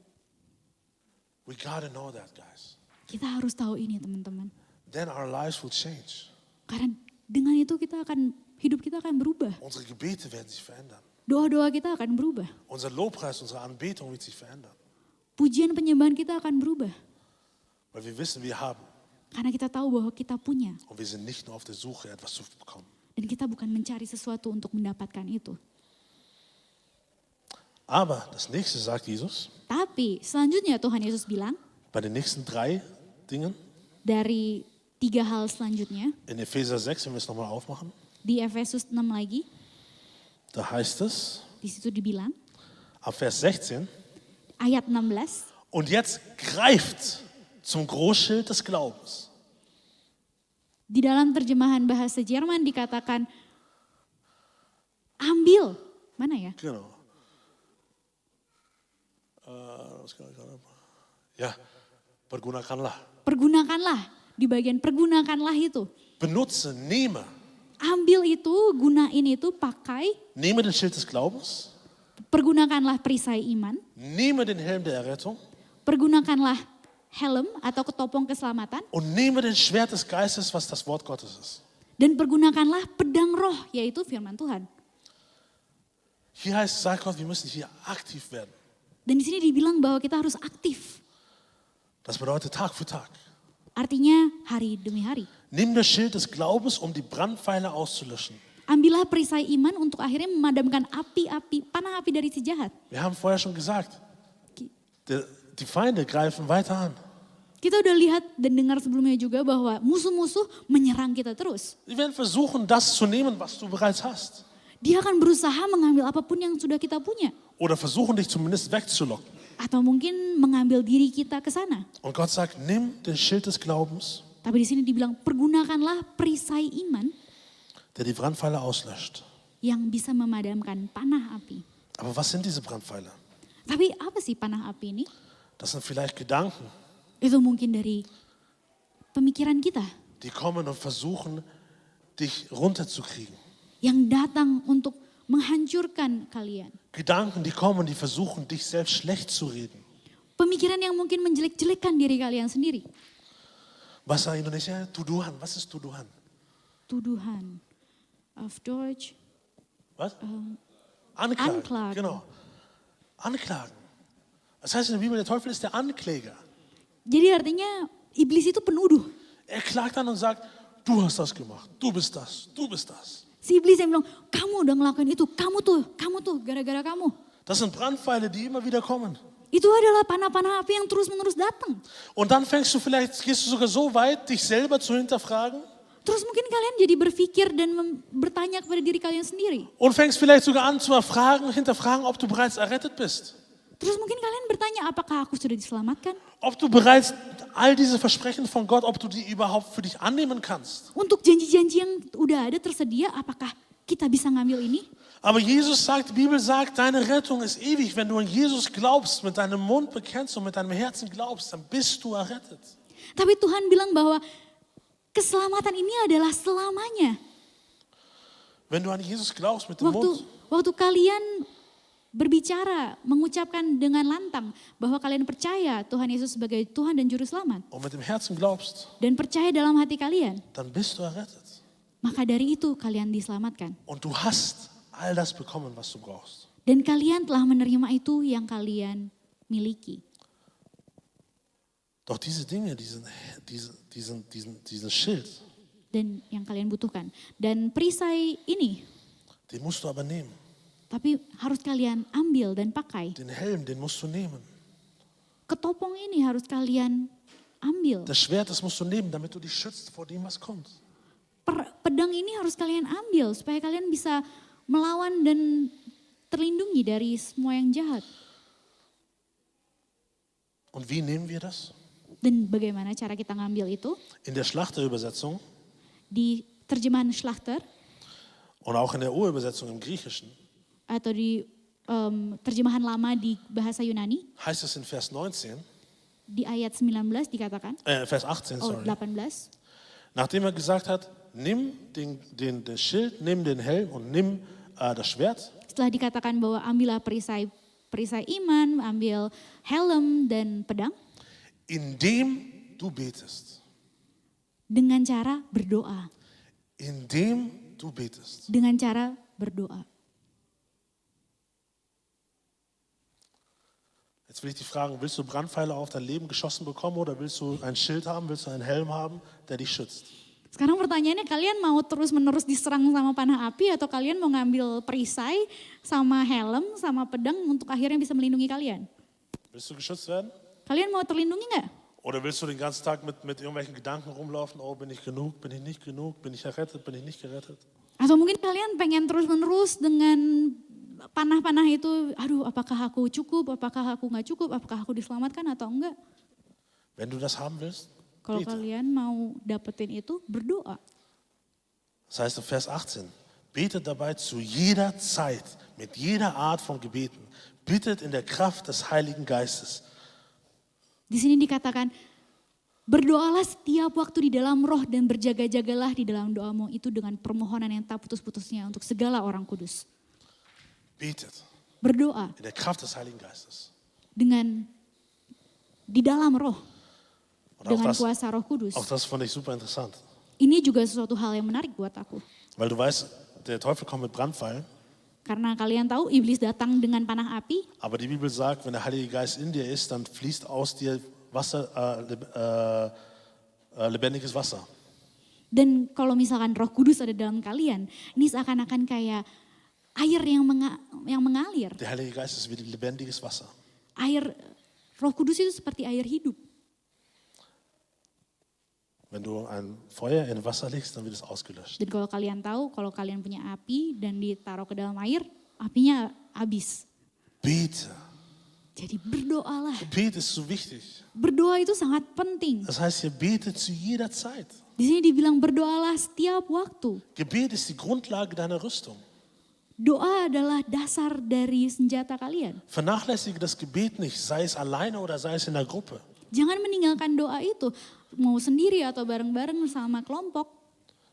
We gotta know that, guys. Kita harus tahu ini teman-teman. Then our lives will change. Karena dengan itu hidup kita akan berubah. Unsere Gebete werden sich verändern. Doa-doa kita akan berubah. Unser Lobpreis, unsere Anbetung wird sich verändern. Pujian penyembahan kita akan berubah. Weil wir wissen, wir haben. Karena kita tahu bahwa kita punya. Und wir sind nicht nur auf der Suche, etwas zu bekommen. Dan kita bukan mencari sesuatu untuk mendapatkan itu. Aber das nächste sagt Jesus, Tapi selanjutnya Tuhan Yesus bilang, bei den nächsten 3 Dingen, dari 3 hal selanjutnya, in Epheser 6, wenn wir es nochmal aufmachen, di Efesus 6 lagi, da heißt es, di situ dibilang, ab Vers 16, ayat 16, und jetzt greift zum Großschild des Glaubens. di dalam terjemahan bahasa Jerman dikatakan, ambil, mana ya? Genau. Ja, pergunakanlah. Pergunakanlah, di bagian pergunakanlah itu. Benutze, nehme. Ambil itu, gunain itu, pakai, Nehme den Schild des Glaubens, pergunakanlah perisai iman, nehme den Helm der Errettung pergunakanlah helm atau ketopong keselamatan, und nehme den Schwert des Geistes, was das Wort Gottes ist. dan pergunakanlah pedang roh, yaitu firman Tuhan. Hier heißt, sagt Gott, wir müssen hier aktiv werden. Dan di sini dibilang bahwa kita harus aktif. Das bedeutet Tag für Tag. Artinya hari demi hari. Nimm das Schild des Glaubens, um die Brandpfeile auszulöschen. Ambillah perisai iman untuk akhirnya memadamkan api-api, panah api dari si jahat. Wir haben vorher schon gesagt, die Feinde greifen weiter an. Kita udah lihat dan dengar sebelumnya juga bahwa musuh-musuh menyerang kita terus. Sie werden versuchen, das zu nehmen, was du bereits hast. Dia akan berusaha mengambil apapun yang sudah kita punya. Oder versuchen, dich zumindest wegzulocken. Atau mungkin mengambil diri kita ke sana. Und Gott sagt, nimm den Schild des Glaubens, Tapi di sini dibilang pergunakanlah perisai iman der die Brandpfeile auslöscht. yang bisa memadamkan panah api. Aber was sind diese Brandpfeile? Tapi apa sih panah api ini? Das sind vielleicht Gedanken, Itu mungkin dari pemikiran kita die kommen und versuchen, dich runterzukriegen. yang datang untuk menghancurkan kalian. Gedanken, die kommen, die versuchen, dich selbst schlecht zu reden. Pemikiran yang mungkin menjelek-jelekan diri kalian sendiri. Bahasa Indonesia, tuduhan. Was ist tuduhan? Tuduhan. Auf Deutsch. Was? Anklagen. Anklagen. Genau. Anklagen. Das heißt in der Bibel, der Teufel ist der Ankläger. Jadi artinya iblis itu penuduh. Er klagt an und sagt, du hast das gemacht, du bist das, du bist das. Si iblis yang bilang, kamu udah ngelakuin itu, kamu tuh, gara-gara kamu. Das sind Brandpfeile, die immer wieder kommen. Itu adalah panah-panah api yang terus-menerus datang. Und dann gehst du sogar so weit, dich selber zu hinterfragen. Terus mungkin kalian jadi berpikir dan bertanya kepada diri kalian sendiri. Und fängst vielleicht sogar an zu hinterfragen, ob du bereits errettet bist. Terus mungkin kalian bertanya, apakah aku sudah diselamatkan? Ob du bereits all diese Versprechen von Gott, ob du die überhaupt für dich annehmen kannst. Untuk janji-janji yang udah ada tersedia, apakah kita bisa ngambil ini? Aber Jesus sagt, die Bibel sagt, deine Rettung ist ewig. Wenn du an Jesus glaubst, mit deinem Mund bekennst und mit deinem Herzen glaubst, dann bist du errettet. Tapi Tuhan bilang bahwa keselamatan ini adalah selamanya. Wenn du an Jesus glaubst mit dem Mund, Waktu kalian berbicara, mengucapkan dengan lantang bahwa kalian percaya Tuhan Yesus sebagai Tuhan dan Juru Selamat. und mit dem Herzen glaubst, Dan percaya dalam hati kalian. dann bist du errettet. Maka dari itu kalian diselamatkan. Und du hast all das bekommen, was du brauchst. Dan kalian telah menerima itu yang kalian miliki. Doch diese Dinge, diesen Schild, Dan yang kalian butuhkan. Dan perisai ini, den musst du aber nehmen. tapi harus kalian ambil dan pakai. Den Helm, den musst du nehmen. Ketopong ini harus kalian ambil. Das Schwert, das musst du nehmen, damit du dich schützt vor dem, was kommt. Pedang ini harus kalian ambil supaya kalian bisa melawan dan terlindungi dari semua yang jahat. Und wie nehmen wir das? Dan bagaimana cara kita ngambil itu? In der Schlachterübersetzung Di terjemahan Schlachter Und auch in der Urübersetzung im Griechischen atau di terjemahan lama di bahasa Yunani, heißt es in Vers 19, di ayat 19 dikatakan, Vers 18, oh sorry. 18, Nachdem er gesagt hat, nimm den Schild, nimm den Helm und nimm das Schwert, setelah dikatakan bahwa ambillah perisai iman, ambil helm dan pedang, indem du betest. dengan cara berdoa. Indem du betest. Dengan cara berdoa. Jetzt will ich dich fragen, willst du Brandpfeile auf dein Leben geschossen bekommen oder willst du ein Schild haben, willst du einen Helm haben, der dich schützt? Sekarang pertanyaannya, kalian mau terus-menerus diserang sama panah api atau kalian mau ngambil perisai sama helm sama pedang untuk akhirnya bisa melindungi kalian? Willst du geschützt werden? Kalian mau terlindungi nggak? Oder willst du den ganzen Tag mit irgendwelchen Gedanken rumlaufen, oh bin ich genug, bin ich nicht genug, bin ich errettet, bin ich nicht gerettet? Atau mungkin kalian pengen terus-menerus dengan panah-panah itu, aduh apakah aku cukup, apakah aku nggak cukup, apakah aku diselamatkan atau enggak? Wenn du das haben willst, Kalau bete. kalian mau dapetin itu, berdoa. Das heißt in Vers 18, betet dabei zu jeder Zeit, mit jeder Art von Gebeten, bittet in der Kraft des Heiligen Geistes. Di sini dikatakan, berdoalah setiap waktu di dalam roh dan berjaga-jagalah di dalam doamu itu dengan permohonan yang tak putus-putusnya untuk segala orang kudus. Betet Berdoa in der Kraft des Heiligen Geistes. dengan di dalam roh, Und dengan kuasa roh kudus. auch das fand ich super interessant. Ini juga sesuatu hal yang menarik buat aku. Weil du weißt, der Teufel kommt mit Brandpfeilen, Karena kalian tahu iblis datang dengan panah api, aber die Bibel sagt, wenn der Heilige Geist in dir ist, dann fließt aus dir Wasser, lebendiges Wasser. dan kalau misalkan roh kudus ada dalam kalian, ini seakan-akan kayak air yang mengalir. Der Heilige Geist ist wie lebendiges Wasser. Air, roh kudus itu seperti air hidup. Wenn du ein Feuer in Wasser legst, dann wird es ausgelöscht. Dan kalau kalian tahu, kalau kalian punya api dan ditaruh ke dalam air, apinya habis. Bete. Jadi berdoalah. Gebet ist so wichtig. Berdoa itu sangat penting. Das heißt, ihr betet zu jeder Zeit. Di sini dibilang berdoalah setiap waktu. Gebet ist die Grundlage deiner Rüstung. Doa adalah dasar dari senjata kalian. Vernachlässige das Gebet nicht, sei es alleine oder sei es in der Gruppe. Jangan meninggalkan doa itu, mau sendiri atau bareng-bareng sama kelompok.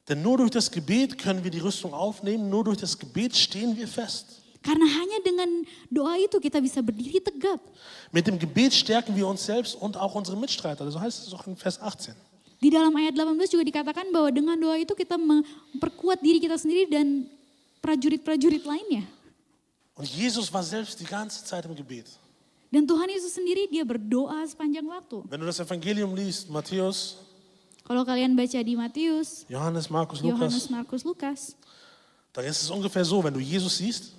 Denn nur durch das Gebet können wir die Rüstung aufnehmen, nur durch das Gebet stehen wir fest. Karena hanya dengan doa itu kita bisa berdiri tegap. Mit dem Gebet stärken wir uns selbst und auch unsere Mitstreiter. So heißt es auch in Vers 18. Di dalam ayat 18 juga dikatakan bahwa dengan doa itu kita memperkuat diri kita sendiri dan prajurit-prajurit lainnya. Und Jesus war selbst die ganze Zeit im Gebet. Dan Tuhan Yesus sendiri dia berdoa sepanjang waktu. Wenn du das Evangelium liest, Matthäus, Kalau kalian baca di Matius, Johannes, Markus, Yohanes, Lukas, Markus, Lukas. dann ist es ungefähr so, wenn du Jesus siehst,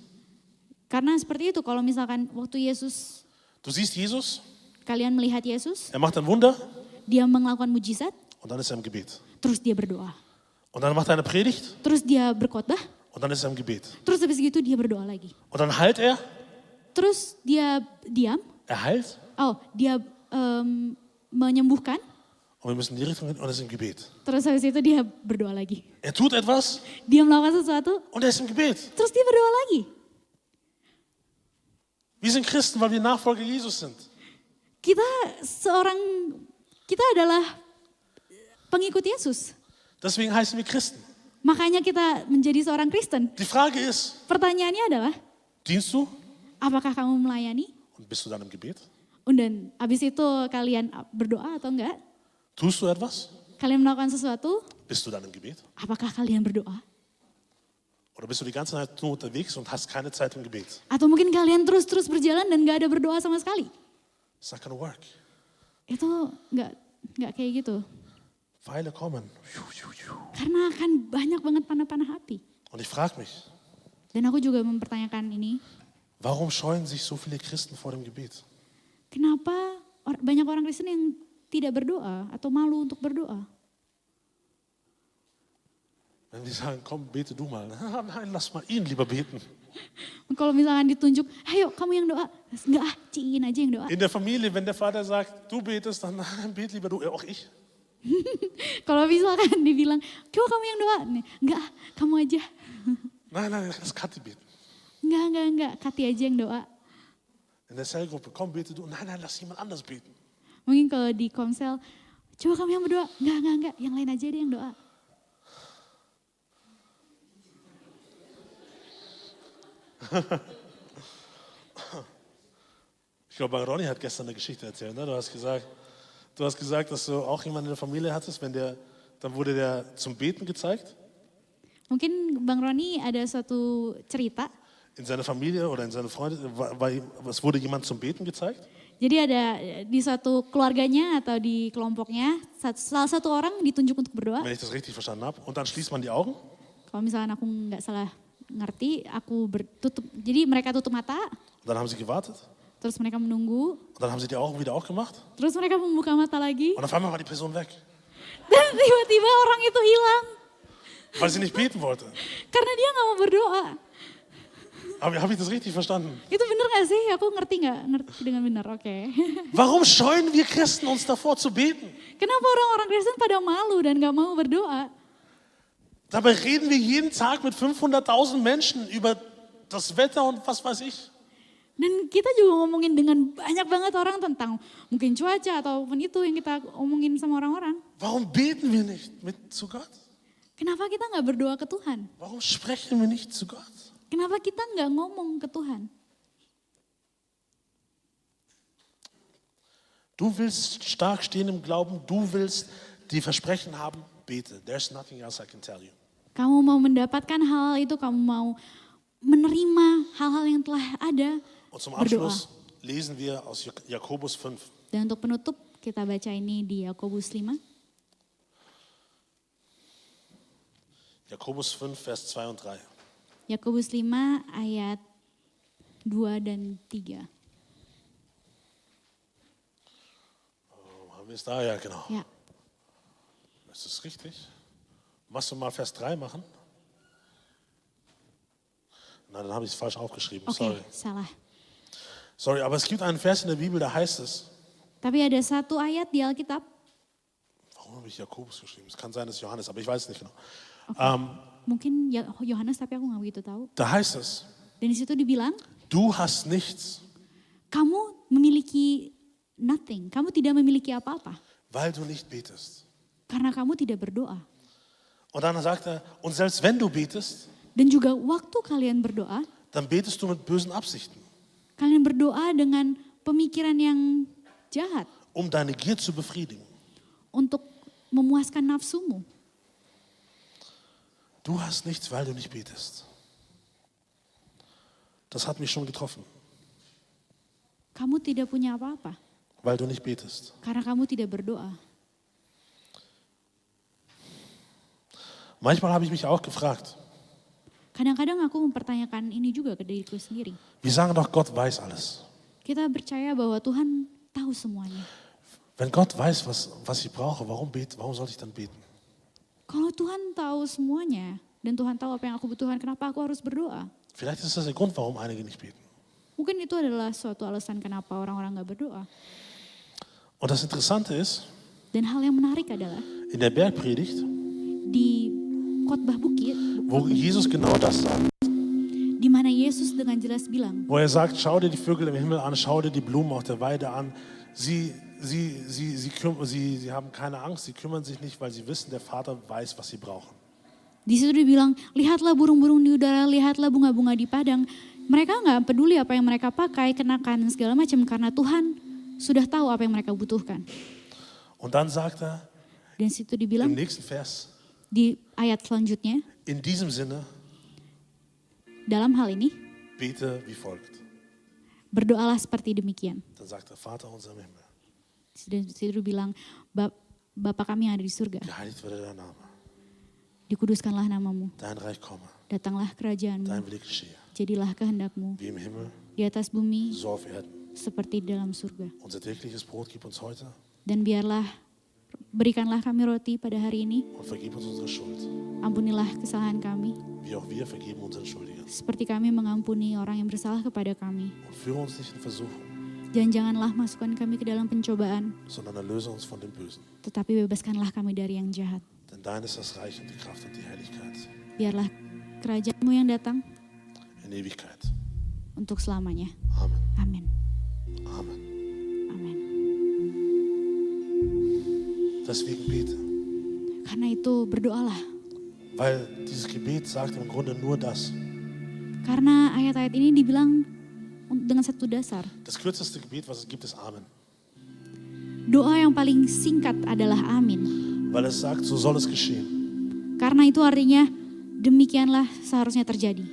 Karena seperti itu, kalau misalkan waktu Yesus, du siehst Jesus, kalian melihat Yesus, er macht ein Wunder dia melakukan mujizat, und dann ist er im Gebet. terus dia berdoa. Und dann macht er eine Predigt Terus dia berkhotbah, und dann ist er im Gebet. terus habis gitu dia berdoa lagi. Und dann heilt er, Terus dia diam, er heilt dia menyembuhkan, und wir müssen in die Richtung gehen und er ist im Gebet. terus habis itu dia berdoa lagi. Er tut etwas Dia melakukan sesuatu, und er ist im Gebet. terus dia berdoa lagi. Wir sind Christen, weil wir Nachfolger Jesus sind. Kita adalah pengikut Yesus. Deswegen heißen wir Christen. Makanya kita menjadi seorang Kristen. Die Frage ist, Pertanyaannya adalah, dienst du apakah kamu melayani? und bist du dann im Gebet? Dan habis itu kalian berdoa atau enggak? Tust du etwas? Kalian melakukan sesuatu? Bist du dann im Gebet? Apakah kalian berdoa? Oder bist du die ganze Zeit nur unterwegs und hast keine Zeit im Gebet? Atau mungkin kalian terus berjalan dan gak ada berdoa sama sekali? It's not gonna work. Itu nggak kayak gitu. Pfeile kommen. Karena akan banyak banget panah-panah api. Und ich frage mich, Dan aku juga mempertanyakan ini, warum scheuen sich so viele Christen vor dem Gebet? kenapa banyak orang Kristen yang tidak berdoa atau malu untuk berdoa? Wenn wir sagen, komm, bete du mal. Nein, lass mal ihn lieber beten. Kalau misalkan ditunjuk, ayo kamu yang doa. Enggak Ciin aja yang doa. In der Familie, wenn der Vater sagt, du betest, dann nein, bet lieber du, auch ich. Kalau misalkan dibilang, coba kamu yang doa. Enggak, kamu aja. Nein, lass Kathi beten. Enggak, Kati aja yang doa. In der Zellgruppe, komm, bete du. Nein, lass jemand anders beten. Mungkin kalau di komsel, coba kamu yang berdoa. Enggak, yang lain aja deh yang doa. Ich glaube, Ronny hat gestern eine Geschichte erzählt. Ne? Du hast gesagt, dass du auch jemanden in der Familie hattest, dann wurde der zum Beten gezeigt. Mungkin Bang Roni ada suatu cerita. In seiner Familie oder in seiner Freunde, es wurde jemand zum Beten gezeigt. Jadi ada di satu keluarganya atau di kelompoknya, salah satu orang ditunjuk untuk berdoa. Wenn ich das richtig verstanden habe. Und dann schließt man die Augen. Kalau misalkan aku nggak salah ngerti, jadi mereka tutup mata, Und dann haben sie gewartet. terus mereka menunggu, Und dann haben sie die Augen wieder aufgemacht. terus mereka membuka mata lagi, Und auf einmal war die Person weg. dan tiba-tiba orang itu hilang. Weil sie nicht beten wollte. Karena dia nggak mau berdoa. Aber habe ich das richtig verstanden? Itu bener gak sih? Aku ngerti nggak? Ngerti dengan benar, oke. Warum scheuen wir Christen uns davor zu beten? Kenapa orang-orang Kristen pada malu dan gak mau berdoa? Dabei reden wir jeden Tag mit 500.000 Menschen über das Wetter und was weiß ich. Dan kita juga ngomongin dengan banyak banget orang tentang mungkin cuaca ataupun itu yang kita omongin sama orang-orang. Warum beten wir nicht zu Gott? Kenapa kita nggak berdoa ke Tuhan? Warum sprechen wir nicht zu Gott? Kenapa kita nggak ngomong ke Tuhan? Du willst stark stehen im Glauben, du willst die Versprechen haben, bete. There's nothing else I can tell you. Kamu mau mendapatkan hal itu, kamu mau menerima hal-hal yang telah ada, Und zum berdoa. Abschluss lesen wir aus Jakobus 5. Dan untuk penutup kita baca ini di Yakobus 5. Jakobus 5, Vers 2 und 3. Yakobus 5 ayat 2 dan 3. Haben wir es da? Ja, genau. Ya, Ist das richtig? Machst du mal Vers 3 machen? Nein, dann habe ich es falsch aufgeschrieben. oke, salah. Sorry, aber es gibt einen Vers in der Bibel, da heißt es, Tapi ada satu ayat di Alkitab, warum habe ich Jakobus geschrieben? Es kann sein, dass es Johannes, aber ich weiß es nicht genau. mungkin Yohanes tapi aku nggak begitu tahu. Da heißt es, Dan di situ dibilang, du hast nichts, kamu memiliki nothing, kamu tidak memiliki apa-apa. weil du nicht betest. Karena kamu tidak berdoa. Und dann sagt er, und selbst wenn du betest, Dan juga waktu kalian berdoa, dann betest du mit bösen Absichten, kalian berdoa dengan pemikiran yang jahat um deine Gier zu befriedigen. untuk memuaskan nafsumu. Du hast nichts, weil du nicht betest. Das hat mich schon getroffen, Kamu tidak punya apa-apa weil du nicht betest. karena kamu tidak berdoa. Manchmal habe ich mich auch gefragt, Kadang-kadang aku mempertanyakan ini juga ke diriku sendiri. wir sagen doch, Gott weiß alles. Kita percaya bahwa Tuhan tahu semuanya. Wenn Gott weiß, was ich brauche, warum soll ich dann beten? Kalau Tuhan tahu semuanya dan Tuhan tahu apa yang aku butuhkan, kenapa aku harus berdoa? Vielleicht ist das der Grund, warum einige nicht beten. Mungkin itu adalah suatu alasan kenapa orang-orang gak berdoa. Und das Interessante ist, Dan hal yang menarik adalah in der Bergpredigt, di khotbah bukit, wo Jesus genau das sagt, di mana Yesus dengan jelas bilang, wo er sagt, schau dir die Vögel im Himmel an, schau dir die Blumen auf der Weide an. Sie haben keine Angst, sie kümmern sich nicht, weil sie wissen, der Vater weiß, was sie brauchen. di situ dia bilang, lihatlah burung-burung di udara, lihatlah bunga-bunga di padang. Mereka nggak peduli apa yang mereka pakai, kenakan dan segala macam karena Tuhan sudah tahu apa yang mereka butuhkan. Und dann sagt er Dan situ im dibilang nächsten Vers, di ayat selanjutnya, in diesem Sinne dalam hal ini bete wie folgt. berdoalah seperti demikian. Dann sagt er, Vater unser im Himmel, Dan situ bilang, Bapa kami yang ada di surga, geheiligt werde dein Name, dikuduskanlah namamu, dein Reich komme, datanglah kerajaanmu, dein Wille geschehe, jadilah kehendakmu wie im Himmel, di atas bumi so auf Erden. seperti di dalam surga. Unser tägliches Brot gib uns heute Dan berikanlah kami roti pada hari ini, und vergib uns unsere Schuld, ampunilah kesalahan kami, wie auch wir vergeben unseren Schuldigern. seperti kami mengampuni orang yang bersalah kepada kami. Und führe uns nicht in Versuchung, Dan janganlah masukkan kami ke dalam pencobaan, sondern erlöse uns von dem Bösen. tetapi bebaskanlah kami dari yang jahat. Denn dein ist das Reich und die Kraft und die Herrlichkeit Biarlah Kerajaan-Mu yang datang in Ewigkeit. untuk selamanya. Amen. Amin. Amen. Amin. Deswegen bete. Karena itu berdoalah. Weil dieses Gebet sagt im Grunde nur das. Karena ayat-ayat ini dibilang dengan satu dasar. Das kürzeste Gebet, was es gibt, ist Amen. Doa yang paling singkat adalah amin. Weil es sagt, so soll es geschehen. Karena itu artinya demikianlah seharusnya terjadi.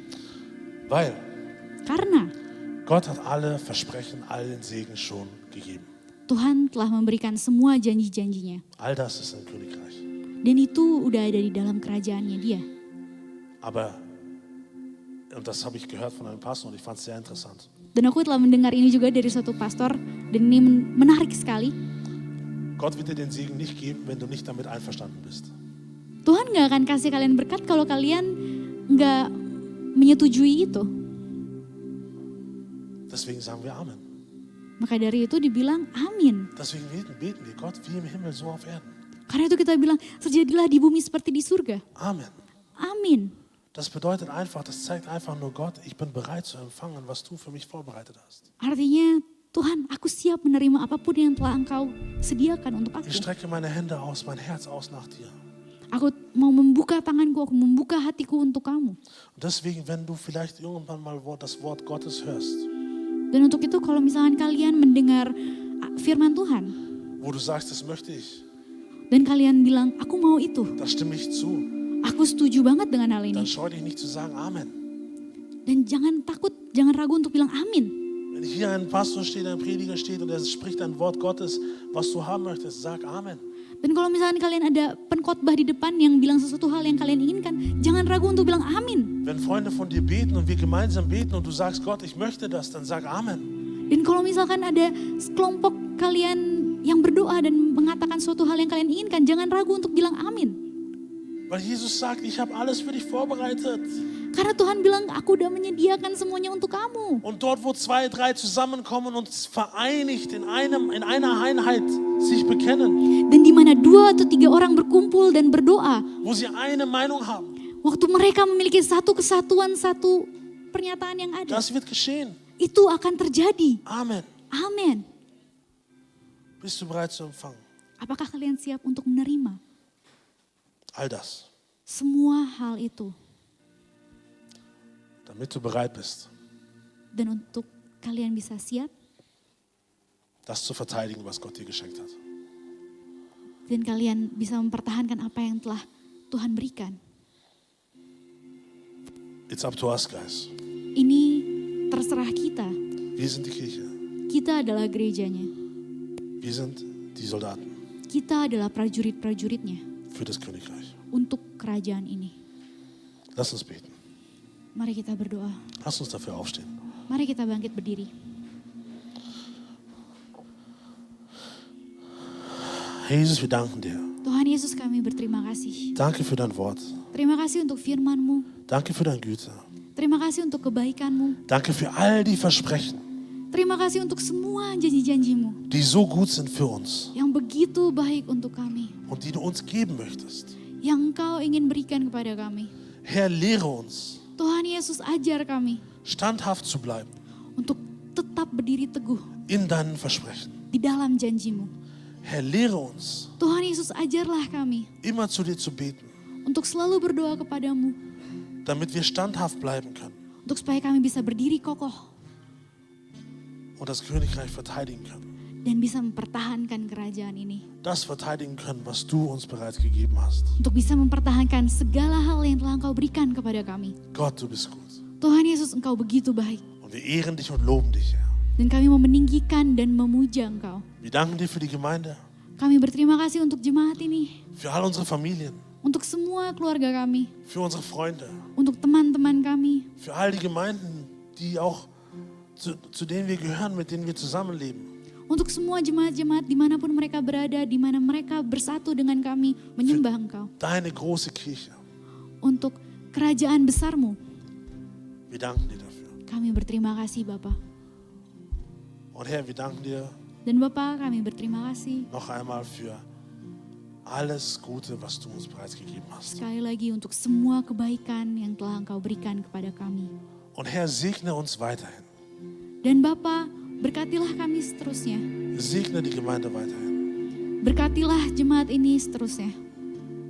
Weil Karena Gott hat alle Versprechen, allen Segen schon gegeben. Tuhan telah memberikan semua janji-janjinya. All das ist im Königreich. Dan itu udah ada di dalam kerajaannya dia. Aber, und das habe ich gehört von einem Pastor und ich fand es sehr interessant. Dan aku telah mendengar ini juga dari suatu pastor. Dan ini menarik sekali. Gott wird dir den Segen nicht geben, wenn du nicht damit einverstanden bist. Tuhan gak akan kasih kalian berkat kalau kalian gak menyetujui itu. Deswegen sagen wir Amen. Maka dari itu dibilang amin. Deswegen beten wir Gott wie im Himmel, so auf Erden. Karena itu kita bilang terjadilah di bumi seperti di surga. Amen. Amin. Das bedeutet einfach, das zeigt einfach nur Gott, ich bin bereit zu empfangen, was du für mich vorbereitet hast. Artinya Tuhan, aku siap menerima apapun yang telah Engkau sediakan untuk aku. Ich strecke meine Hände aus, mein Herz aus nach dir. Aku mau membuka tanganku, aku membuka hatiku untuk kamu. Und deswegen, wenn du vielleicht irgendwann mal das Wort Gottes hörst, Dan untuk itu kalau misalkan kalian mendengar firman Tuhan, wo du sagst, das möchte ich, dan kalian bilang, aku mau itu, da stimme ich zu, aku setuju banget dengan hal dann ini. scheu dich nicht zu sagen Amen. Dan jangan takut, jangan ragu untuk bilang amin. Wenn hier ein Pastor steht, ein Prediger steht und er spricht ein Wort Gottes, was du haben möchtest, sag Amen. Dan kalau misalkan kalian ada pengkhotbah di depan yang bilang sesuatu hal yang kalian inginkan, jangan ragu untuk bilang amin. Wenn Freunde von dir beten und wir gemeinsam beten und du sagst, Gott, ich möchte das, dann sag Amen. Dan kalau misalkan ada kelompok kalian yang berdoa dan mengatakan suatu hal yang kalian inginkan, jangan ragu untuk bilang amin. Weil Jesus sagt, ich habe alles für dich vorbereitet. Karena Tuhan bilang, aku udah menyediakan semuanya untuk kamu. Und dort, wo 2, 3 zusammenkommen und vereinigt in einer Einheit sich bekennen, Dan di mana 2 atau 3 orang berkumpul dan berdoa, wo sie eine Meinung haben, waktu mereka memiliki satu kesatuan, satu pernyataan yang ada, das wird geschehen. itu akan terjadi. Amen. Amin. Bist du bereit zu empfangen? Apakah kalian siap untuk menerima All das, semua hal itu? damit du bereit bist, Dan untuk kalian bisa siap das zu verteidigen, was Gott dir geschenkt hat. dan kalian bisa mempertahankan apa yang telah Tuhan berikan. It's up to us, guys. Ini terserah kita. Wir sind die Kirche. Kita adalah gerejanya. Wir sind die Soldaten Kita adalah prajurit-prajuritnya für das Königreich. untuk kerajaan ini. Lass uns beten. Mari kita berdoa. Lass uns dafür aufstehen. Mari kita bangkit berdiri. Herr Jesus, wir danken dir. Tuhan Yesus, kami berterima kasih. Danke für dein Wort. Terima kasih untuk firman-Mu. Danke für deine Güte. Terima kasih untuk kebaikan-Mu. Danke für all die Versprechen, Terima kasih untuk semua janji-janji-Mu die so gut sind für uns yang begitu baik untuk kami, und die du uns geben möchtest. yang Engkau ingin berikan kepada kami. Herr, lehre uns, Tuhan Yesus, ajar kami standhaft zu bleiben untuk tetap berdiri teguh in deinen Versprechen. di dalam janji-Mu. Herr, lehre uns, Tuhan Yesus, ajarlah kami immer zu dir zu beten, untuk selalu berdoa kepadamu, damit wir standhaft bleiben können untuk supaya kami bisa berdiri kokoh und das Königreich verteidigen können. dan bisa mempertahankan kerajaan ini. Das verteidigen können, was du uns bereits gegeben hast. Untuk bisa mempertahankan segala hal yang telah Engkau berikan kepada kami. Gott, du bist gut. Tuhan Yesus, Engkau begitu baik. Und wir ehren dich und loben dich, Herr. Dan kami mau meninggikan dan memuja Engkau. Wir danken dir für die Gemeinde, Kami berterima kasih untuk jemaat ini. für all unsere Familien, Untuk semua keluarga kami. für unsere Freunde, Untuk teman-teman kami. für all die Gemeinden, die auch zu denen wir gehören, mit denen wir zusammenleben. Untuk semua jemaat-jemaat dimanapun mereka berada. Di mana mereka bersatu dengan kami. Menyembah Engkau. Deine große Kirche. Untuk kerajaan besar-Mu. Wir danken dir dafür. Kami berterima kasih Bapa. Und Herr, wir danken dir Dan Bapa, kami berterima kasih noch einmal für alles Gute, was du uns bereits gegeben hast. Sekali lagi untuk semua kebaikan yang telah Engkau berikan kepada kami. Und Herr, segne uns weiterhin. Dan Bapa, berkatilah kami seterusnya. Segne die Gemeinde weiterhin. Berkatilah jemaat ini seterusnya.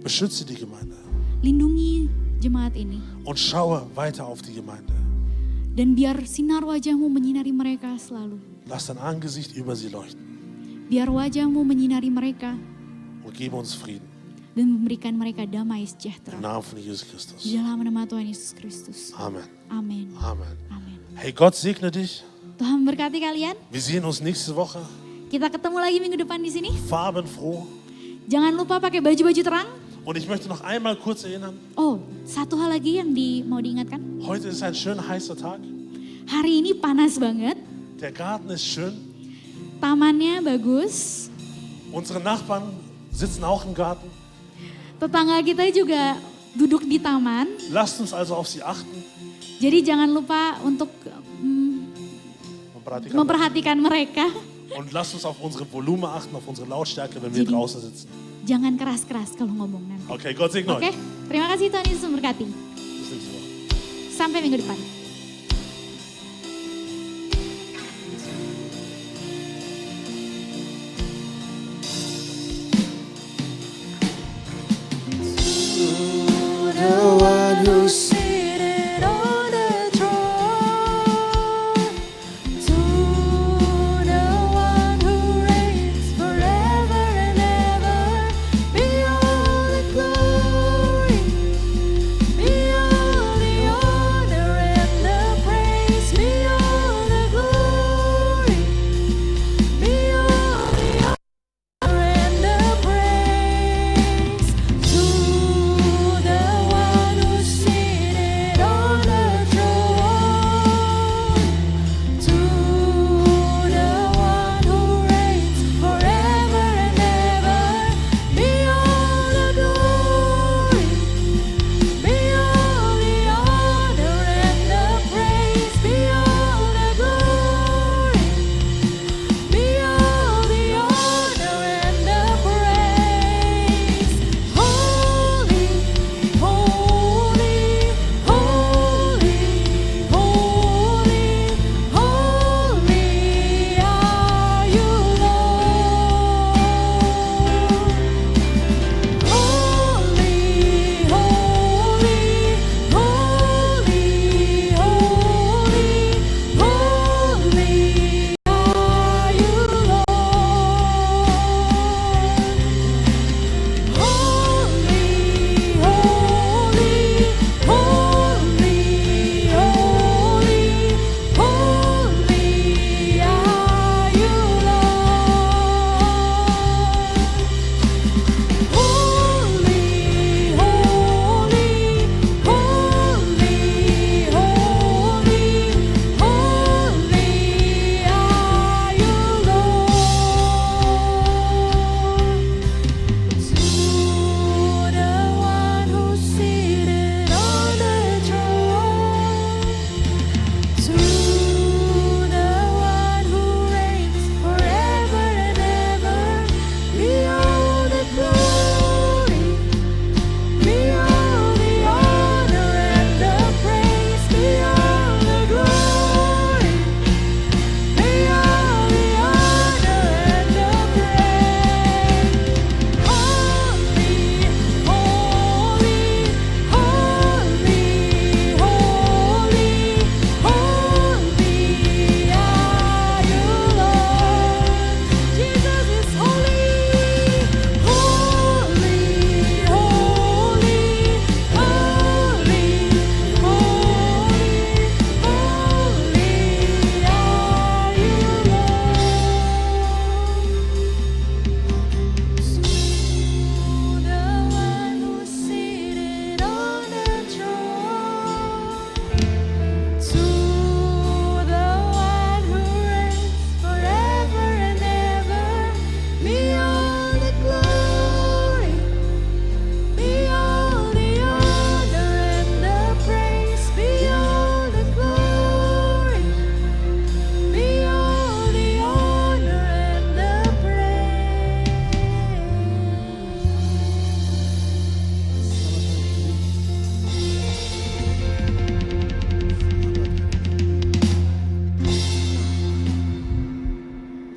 Beschütze die Gemeinde. Lindungi jemaat ini. Und schaue weiter auf die Gemeinde. Dan biar sinar wajah-Mu menyinari mereka selalu. Lass dein Angesicht über sie leuchten. Biar wajah-Mu menyinari mereka Und gebe uns Frieden. dan memberikan mereka damai sejahtera. Im Namen von Jesus Christus. Di dalam nama Tuhan Yesus Kristus. Amen. Amin. Amen. Amin. Hey, Gott segne dich. Tuhan berkati kalian. Wir sehen uns nächste Woche. Kita ketemu lagi minggu depan di sini. Farbenfroh. Jangan lupa pakai baju-baju terang. Und ich möchte noch einmal kurz erinnern, Oh, satu hal lagi yang mau diingatkan. heute ist ein schöner heißer Tag. Hari ini panas banget. Der Garten ist schön. Tamannya bagus. Unsere Nachbarn sitzen auch im Garten. Tetangga kita juga duduk di taman. Lasst uns also auf sie achten. Jadi jangan lupa untuk Memperhatikan. memperhatikan mereka. Und lasst uns auf unsere Volumen achten, auf unsere Lautstärke, wenn wir Jadi- draußen sitzen. Jangan keras-keras kalau ngomong nanti. Okay, Gott segne Oke, euch. terima kasih Tuhan Yesus memberkati. Bis nächste Woche. Sampai minggu depan. The one who